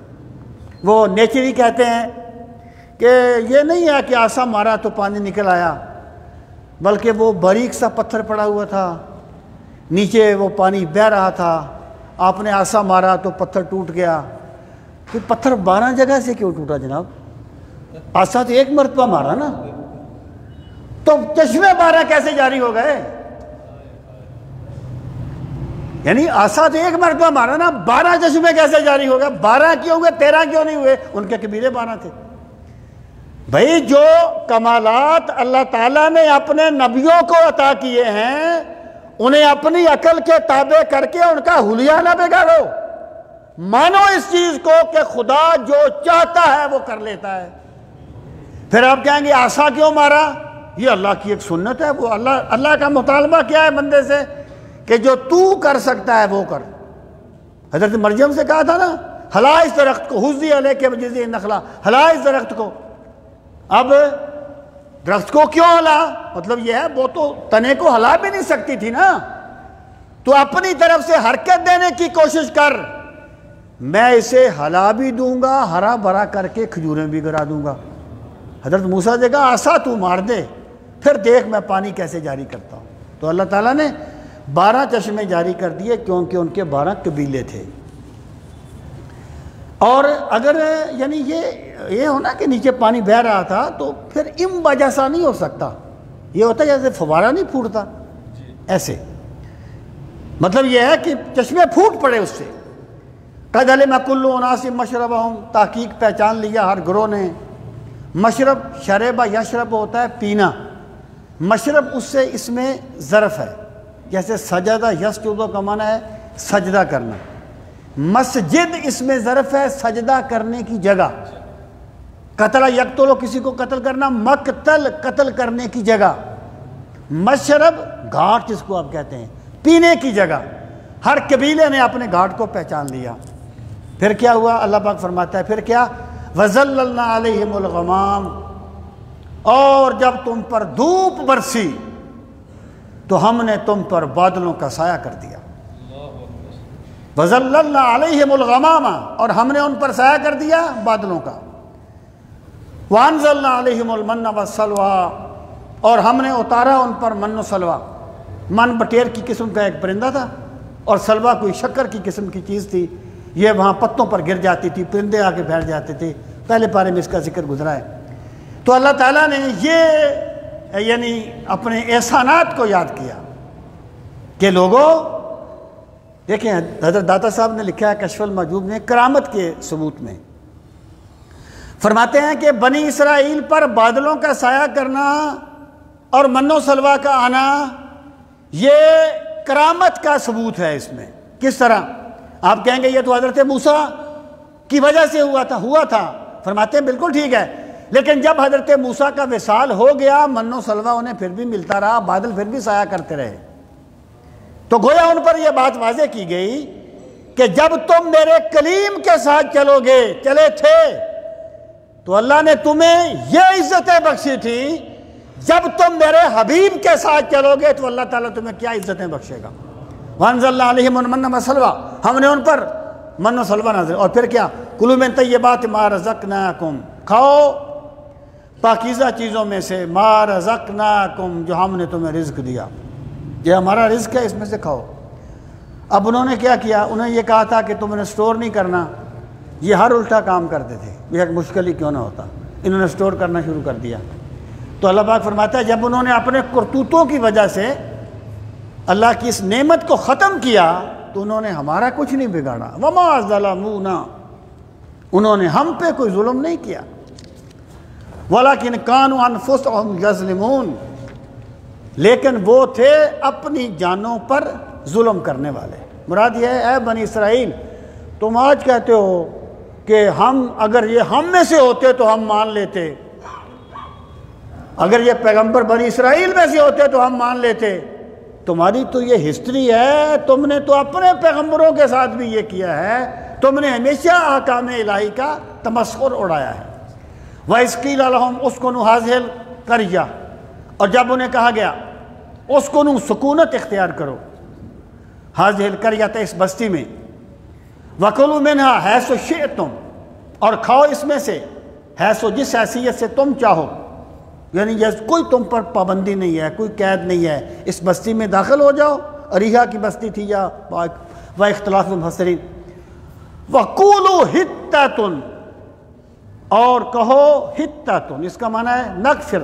وہ نیچری کہتے ہیں کہ یہ نہیں ہے کہ عصا مارا تو پانی نکل آیا، بلکہ وہ باریک سا پتھر پڑا ہوا تھا، نیچے وہ پانی بہہ رہا تھا، آپ نے عصا مارا تو پتھر ٹوٹ گیا. پھر پتھر 12 جگہ سے کیوں ٹوٹا جناب؟ عصا تو ایک مرتبہ مارا نا، تو چشمے 12 کیسے جاری ہو گئے؟ یعنی عصا تو ایک مرتبہ مارا نا، 12 چشمے کیسے جاری ہو گئے؟ 12 کیوں ہوئے، 13 کیوں نہیں ہوئے؟ ان کے قبیلے 12 تھے. بھائی جو کمالات اللہ تعالیٰ نے اپنے نبیوں کو عطا کیے ہیں، انہیں اپنی عقل کے تابع کر کے ان کا حلیہ نہ بگاڑو. مانو اس چیز کو کہ خدا جو چاہتا ہے وہ کر لیتا ہے. پھر آپ کہیں گے عصا کیوں مارا؟ یہ اللہ کی ایک سنت ہے. وہ اللہ کا مطالبہ کیا ہے بندے سے کہ جو تو کر سکتا ہے وہ کر. حضرت مریم سے کہا تھا نا ہلا اس درخت کو، حزی علیک بجذع النخلہ، ہلا اس درخت کو. اب درخت کو کیوں ہلا؟ مطلب یہ ہے وہ تو تنے کو ہلا بھی نہیں سکتی تھی نا، تو اپنی طرف سے حرکت دینے کی کوشش کر، میں اسے ہلا بھی دوں گا، ہرا بھرا کر کے کھجوریں بھی گرا دوں گا. حضرت موسیٰ سے کہا عصا تو مار دے، پھر دیکھ میں پانی کیسے جاری کرتا ہوں. تو اللہ تعالیٰ نے 12 چشمے جاری کر دیے کیونکہ ان کے 12 قبیلے تھے. اور اگر یعنی یہ ہونا کہ نیچے پانی بہہ رہا تھا تو پھر ام وجہ سا نہیں ہو سکتا. یہ ہوتا ہے جیسے فوارہ نہیں پھوٹتا ایسے. مطلب یہ ہے کہ چشمے پھوٹ پڑے اس سے. قد علم کل اناس مشربہم، تحقیق پہچان لیا ہر گروہ نے. مشرب شربہ یشرب ہوتا ہے پینا، مشرب اس سے اس میں ظرف ہے. جیسے سجدہ یسجد کا معنی ہے سجدہ کرنا. مسجد اس میں ظرف ہے سجدہ کرنے کی جگہ. قتل یقتل کسی کو قتل کرنا، مقتل قتل کرنے کی جگہ. مشرب گھاٹ جس کو آپ کہتے ہیں پینے کی جگہ. ہر قبیلے نے اپنے گھاٹ کو پہچان لیا. پھر کیا ہوا؟ اللہ پاک فرماتا ہے پھر کیا؟ وَظَلَّلْنَا عَلَيْهِمُ الْغَمَامِ، اور جب تم پر دھوپ برسی تو ہم نے تم پر بادلوں کا سایہ کر دیا. وَظَلَّلْنَا عَلَيْهِمُ الْغَمَامَ، اور ہم نے ان پر سایہ کر دیا بادلوں کا. وَأَنزَلْنَا عَلَيْهِمُ الْمَنَّ وَالسَّلْوَىٰ، اور ہم نے اتارا ان پر من و سلوہ. من بٹیر کی قسم کا ایک پرندہ تھا اور سلوہ کوئی شکر کی قسم کی چیز تھی. یہ وہاں پتوں پر گر جاتی تھی، پرندے آ کے بیٹھ جاتے تھے. پہلے پارے میں اس کا ذکر گزرا ہے. تو اللہ تعالیٰ نے یہ یعنی اپنے احسانات کو یاد کیا کہ لوگوں دیکھیں. حضرت داتا صاحب نے لکھا ہے کشف المحجوب میں کرامت کے ثبوت میں، فرماتے ہیں کہ بنی اسرائیل پر بادلوں کا سایہ کرنا اور من و سلوہ کا آنا یہ کرامت کا ثبوت ہے. اس میں کس طرح؟ آپ کہیں گے یہ تو حضرت موسیٰ کی وجہ سے ہوا تھا. فرماتے ہیں بالکل ٹھیک ہے، لیکن جب حضرت موسیٰ کا وصال ہو گیا من و سلوہ انہیں پھر بھی ملتا رہا، بادل پھر بھی سایہ کرتے رہے. تو گویا ان پر یہ بات واضح کی گئی کہ جب تم میرے کلیم کے ساتھ چلے تھے تو اللہ نے تمہیں یہ عزتیں بخشی تھی. جب تم میرے حبیب کے ساتھ چلو گے تو اللہ تعالیٰ تمہیں کیا عزتیں بخشے گا. وَأَنزَلْنَا عَلَيْهِمُ الْمَنَّ وَالسَّلْوَىٰ، ہم نے ان پر من و سلوہ نازل. اور پھر کیا؟ کُلُوا مِن طَیِّبَاتِ مَا رَزَقْنَاکُمْ، کھاؤ پاکیزہ چیزوں میں سے مَا رَزَقْنَاکُمْ، جو ہم نے تمہیں رزق دیا. یہ ہمارا رزق ہے، اس میں سے کھاؤ. اب انہوں نے کیا کیا؟ انہیں یہ کہا تھا کہ تم نے سٹور نہیں کرنا. یہ ہر الٹا کام کرتے تھے، یہ ایک مشکل ہی کیوں نہ ہوتا. انہوں نے سٹور کرنا شروع کر دیا. تو اللہ پاک فرماتا ہے جب انہوں نے اپنے کرتوتوں کی وجہ سے اللہ کی اس نعمت کو ختم کیا تو انہوں نے ہمارا کچھ نہیں بگاڑا. وَمَا ظَلَمُونَا، انہوں نے ہم پہ کوئی ظلم نہیں کیا. وَلَكِنْ كَانُوا أَنفُسَهُمْ يَظْلِمُونَ، لیکن وہ تھے اپنی جانوں پر ظلم کرنے والے. مراد یہ ہے اے بنی اسرائیل تم آج کہتے ہو کہ اگر یہ ہم میں سے ہوتے تو ہم مان لیتے. اگر یہ پیغمبر بنی اسرائیل میں سے ہوتے تو ہم مان لیتے، تمہاری تو یہ ہسٹری ہے، تم نے تو اپنے پیغمبروں کے ساتھ بھی یہ کیا ہے، تم نے ہمیشہ احکام الہی کا تمسخر اڑایا ہے۔ وَإِذْ قِيلَ لَهُمْ اسْكُنُوا هَٰذِهِ الْقَرْيَةَ، اور جب انہیں کہا گیا اسکنوا سکونت اختیار کرو، هَٰذِهِ الْقَرْيَةَ اس بستی میں، وَكُلُوا مِنْهَا حَيْثُ شِئْتُمْ اور کھاؤ اس میں سے، حیث جس حیثیت سے تم چاہو، یعنی کوئی تم پر پابندی نہیں ہے، کوئی قید نہیں ہے، اس بستی میں داخل ہو جاؤ۔ اریحا کی بستی تھی یا اختلاف مفسرین۔ وَقُولُوا حِطَّةٌ اور کہو حِطَّةٌ، اس کا معنی ہے نغفر،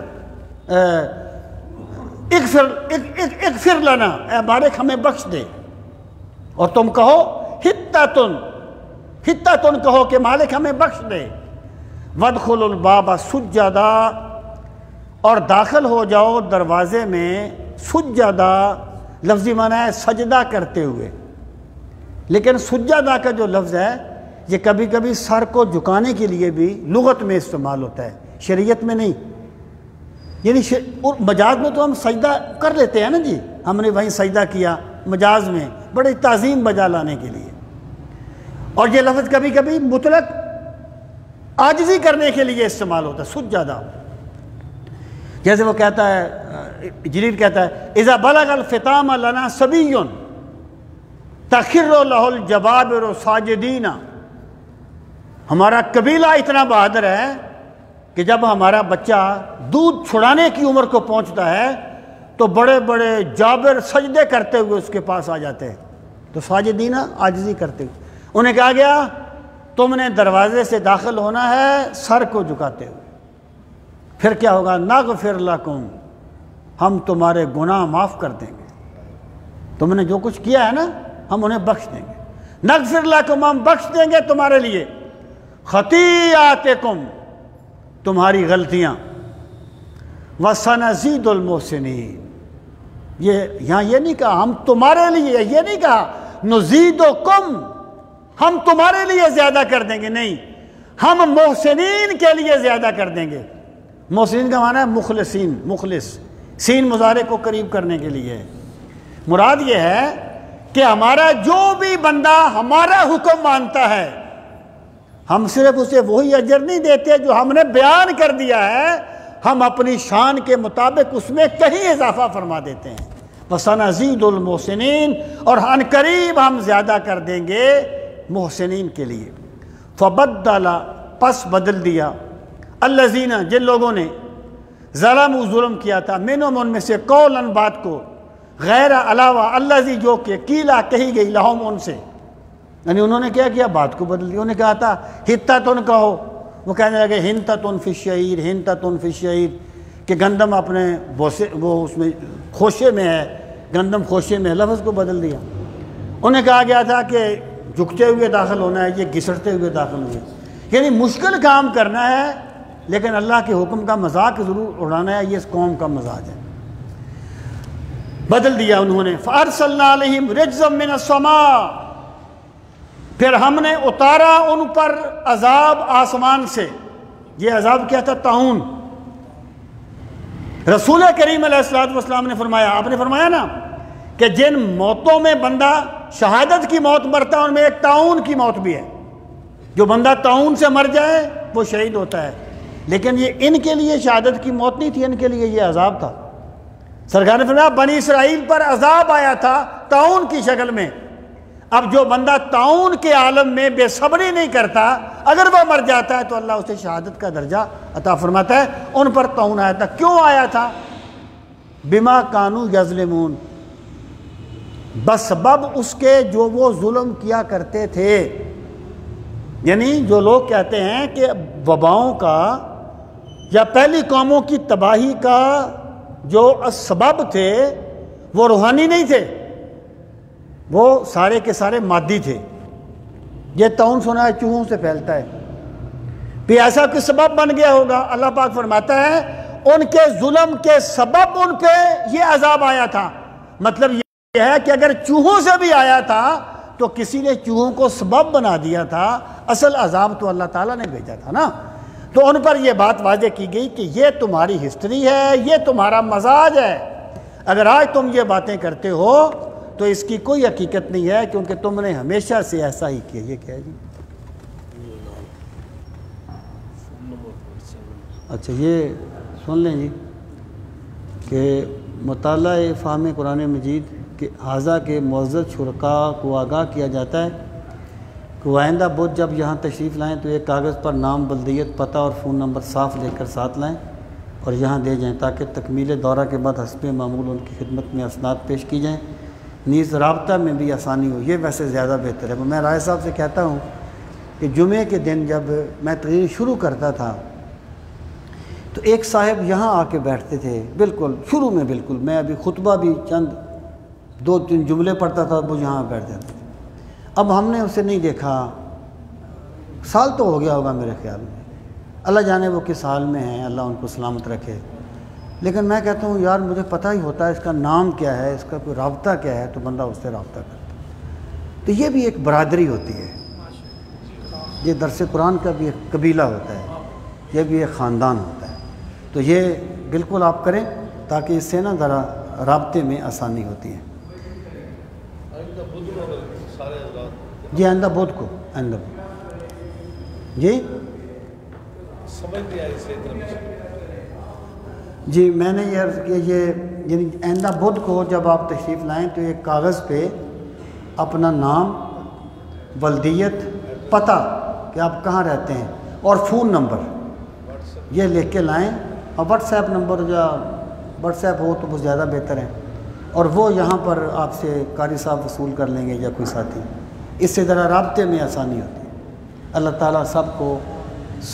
اغفر لنا، اے بارک ہمیں بخش دے، اور تم کہو حِطَّةٌ کہو کہ مالک ہمیں بخش دے۔ وَادْخُلُوا الْبَابَ سُجَّدًا اور داخل ہو جاؤ دروازے میں سجدہ، لفظی معنی ہے سجدہ کرتے ہوئے، لیکن سجدہ کا جو لفظ ہے یہ کبھی کبھی سر کو جھکانے کے لیے بھی لغت میں استعمال ہوتا ہے، شریعت میں نہیں۔ یعنی مجاز میں تو ہم سجدہ کر لیتے ہیں نا جی، ہم نے وہیں سجدہ کیا مجاز میں بڑی تعظیم بجا لانے کے لیے، اور یہ لفظ کبھی کبھی مطلق عاجزی کرنے کے لیے استعمال ہوتا ہے، سجدہ۔ جیسے وہ کہتا ہے، جریر کہتا ہے اذا بلغ الفطام لنا صبی تخر له الجبابر ساجدین، ہمارا قبیلہ اتنا بہادر ہے کہ جب ہمارا بچہ دودھ چھڑانے کی عمر کو پہنچتا ہے تو بڑے بڑے جابر سجدے کرتے ہوئے اس کے پاس آ جاتے ہیں، تو ساجدین عاجزی کرتے ہوئے۔ انہیں کہا گیا تم نے دروازے سے داخل ہونا ہے سر کو جھکاتے ہوئے، پھر کیا ہوگا؟ نغفر لکم، ہم تمہارے گناہ معاف کر دیں گے، تم نے جو کچھ کیا ہے نا ہم انہیں بخش دیں گے۔ نغفر لکم، ہم بخش دیں گے تمہارے لیے، خطیئاتکم، تمہاری غلطیاں، وسنزید المحسنین، یہاں یہ نہیں کہا ہم تمہارے لیے، یہ نہیں کہا نزیدکم، ہم تمہارے لیے زیادہ کر دیں گے، نہیں، ہم محسنین کے لیے زیادہ کر دیں گے۔ محسنین کا معنی ہے مخلصین، مخلص، سین مضارع کو قریب کرنے کے لیے۔ مراد یہ ہے کہ ہمارا جو بھی بندہ ہمارا حکم مانتا ہے، ہم صرف اسے وہی اجر نہیں دیتے جو ہم نے بیان کر دیا ہے، ہم اپنی شان کے مطابق اس میں کہیں اضافہ فرما دیتے ہیں۔ وَسَنَزِيدُ الْمُحْسِنِينَ، اور عن قریب ہم زیادہ کر دیں گے محسنین کے لیے۔ فَبَدَّلَ، پس بدل دیا، الذین، جن لوگوں نے ظلموا، ظلم کیا تھا، منہم، ان میں سے، قولاً، بات کو، غیر، علاوہ، الذی، جو کہ، قیلا، کہی گئی، لہم، ان سے، یعنی انہوں نے کیا کیا؟ بات کو بدل دیا۔ انہوں نے کہا تھا حطۃ کہو، وہ کہنے لگے حنطۃ فی الشعیر، حنطۃ فی الشعیر، کہ گندم اپنے بوسے، وہ اس میں خوشے میں ہے، گندم خوشے میں ہے، لفظ کو بدل دیا۔ انہیں کہا گیا تھا کہ جھکتے ہوئے داخل ہونا ہے، یہ گھسٹتے ہوئے داخل ہوئے، یعنی مشکل کام کرنا ہے لیکن اللہ کے حکم کا مذاق ضرور اڑانا ہے، یہ اس قوم کا مزاج ہے۔ بدل دیا انہوں نے۔ فَأَرْسَلْنَا عَلَيْهِمْ رِجْزًا مِّنَ السَّمَاءِ، پھر ہم نے اتارا ان پر عذاب آسمان سے۔ یہ عذاب کیا تھا؟ طاعون۔ رسول کریم علیہ السلام نے فرمایا، آپ نے فرمایا نا کہ جن موتوں میں بندہ شہادت کی موت مرتا ہے ان میں ایک طاعون کی موت بھی ہے، جو بندہ طاعون سے مر جائے وہ شہید ہوتا ہے، لیکن یہ ان کے لیے شہادت کی موت نہیں تھی، ان کے لیے یہ عذاب تھا۔ سرکار نے فرمایا بنی اسرائیل پر عذاب آیا تھا طاعون کی شکل میں، اب جو بندہ طاعون کے عالم میں بے صبری نہیں کرتا، اگر وہ مر جاتا ہے تو اللہ اسے شہادت کا درجہ عطا فرماتا ہے۔ ان پر طاعون آیا تھا، کیوں آیا تھا؟ بما کانوا یظلمون، بسبب اس کے جو وہ ظلم کیا کرتے تھے۔ یعنی جو لوگ کہتے ہیں کہ وباؤں کا یا پہلی قوموں کی تباہی کا جو اسباب تھے وہ روحانی نہیں تھے، وہ سارے کے سارے مادی تھے۔ یہ طاعون سنا ہے چوہوں سے پھیلتا ہے، بھی ایسا کوئی سبب بن گیا ہوگا۔ اللہ پاک فرماتا ہے ان کے ظلم کے سبب ان پہ یہ عذاب آیا تھا۔ مطلب یہ ہے کہ اگر چوہوں سے بھی آیا تھا تو کسی نے چوہوں کو سبب بنا دیا تھا، اصل عذاب تو اللہ تعالیٰ نے بھیجا تھا نا۔ تو ان پر یہ بات واضح کی گئی کہ یہ تمہاری ہسٹری ہے، یہ تمہارا مزاج ہے، اگر آج تم یہ باتیں کرتے ہو تو اس کی کوئی حقیقت نہیں ہے، کیونکہ تم نے ہمیشہ سے ایسا ہی کیا۔ یہ کیا ہے جی؟ اچھا یہ سن لیں جی کہ مطالعہ فہم قرآن مجید کے حاضہ کے معزز شرکاء کو آگاہ کیا جاتا ہے کہ وہ آئندہ بدھ جب یہاں تشریف لائیں تو ایک کاغذ پر نام، بلدیت، پتہ اور فون نمبر صاف لے کر ساتھ لائیں اور یہاں دے جائیں تاکہ تکمیل دورہ کے بعد حسب معمول ان کی خدمت میں اسناد پیش کی جائیں، نیز رابطہ میں بھی آسانی ہو۔ یہ ویسے زیادہ بہتر ہے۔ میں رائے صاحب سے کہتا ہوں کہ جمعے کے دن جب میں تقریر شروع کرتا تھا تو ایک صاحب یہاں آ کے بیٹھتے تھے، بالکل شروع میں، بالکل میں ابھی خطبہ بھی چند 2-3 جملے پڑھتا تھا، وہ یہاں بیٹھ جاتے تھے۔ اب ہم نے اسے نہیں دیکھا، سال تو ہو گیا ہوگا میرے خیال میں، اللہ جانے وہ کس حال میں ہیں، اللہ ان کو سلامت رکھے۔ لیکن میں کہتا ہوں یار مجھے پتہ ہی ہوتا ہے اس کا نام کیا ہے، اس کا کوئی رابطہ کیا ہے، تو بندہ اس سے رابطہ کرتا۔ تو یہ بھی ایک برادری ہوتی ہے، یہ درس قرآن کا بھی ایک قبیلہ ہوتا ہے، یہ بھی ایک خاندان ہوتا ہے۔ تو یہ بالکل آپ کریں تاکہ اس سے نا ذرا رابطے میں آسانی ہوتی ہے۔ جی آئندہ بدھ کو، آئندہ جی جی میں نے یہ عرض کیا، یہ یعنی آئندہ بدھ کو جب آپ تشریف لائیں تو ایک کاغذ پہ اپنا نام، بلدیت، پتہ کہ آپ کہاں رہتے ہیں اور فون نمبر یہ لکھ کے لائیں، اور واٹس ایپ نمبر یا واٹس ایپ ہو تو بہت زیادہ بہتر ہے، اور وہ یہاں پر آپ سے قاری صاحب وصول کر لیں گے یا کوئی ساتھی، اس سے ذرا رابطے میں آسانی ہوتی ہے۔ اللہ تعالیٰ سب کو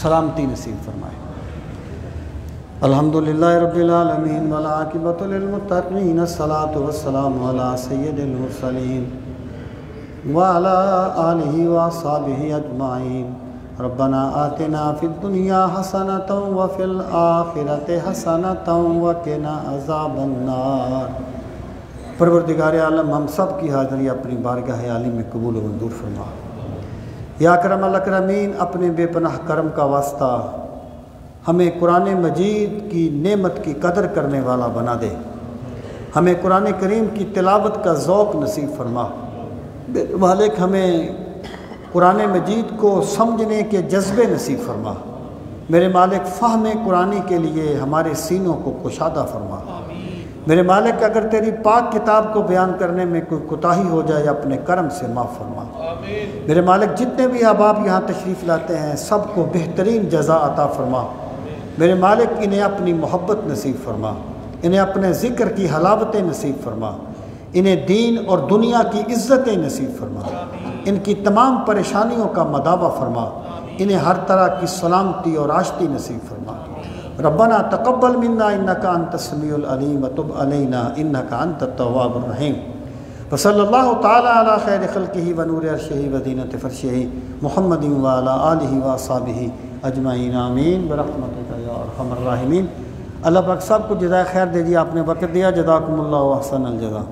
سلامتی نصیب فرمائے۔ الحمدللہ رب العالمین والعاقبۃ للمتقین، الصلاۃ والسلام علی سید المرسلین وعلی آلہ واصحابہ اجمعین۔ ربنا آتنا فی الدنیا حسنۃ وفی الآخرۃ حسنۃ وقنا عذاب النار۔ پروردگار عالم ہم سب کی حاضری اپنی بارگاہ عالی میں قبول و منظور فرما۔ یا اکرم الاکرمین، اپنے بے پناہ کرم کا واسطہ ہمیں قرآن مجید کی نعمت کی قدر کرنے والا بنا دے، ہمیں قرآن کریم کی تلاوت کا ذوق نصیب فرما۔ مالک ہمیں قرآن مجید کو سمجھنے کے جذبے نصیب فرما۔ میرے مالک فہم قرآن کے لیے ہمارے سینوں کو کشادہ فرما۔ میرے مالک اگر تیری پاک کتاب کو بیان کرنے میں کوئی کوتاہی ہو جائے اپنے کرم سے معاف فرما۔ میرے مالک جتنے بھی احباب یہاں تشریف لاتے ہیں سب کو بہترین جزا عطا فرما۔ میرے مالک انہیں اپنی محبت نصیب فرما، انہیں اپنے ذکر کی حلاوتیں نصیب فرما، انہیں دین اور دنیا کی عزتیں نصیب فرما، ان کی تمام پریشانیوں کا مداوع فرما، انہیں ہر طرح کی سلامتی اور آشتی نصیب فرما۔ ربنا تقبل منا انک انت السمیع العلیم وتب علینا انک انت التواب الرحیم۔ وصلی اللہ تعالی علی خیر خلقہ ونور عرشہ وزینۃ فرشہ محمد وعلی آلہ واصحابہ اجمعین آمین برحمتک یا ارحم الراحمین۔ اللہ پاک سب کو جزائے خیر دے دیا، آپ نے وقت دیا، جزاکم اللہ احسن الجزا۔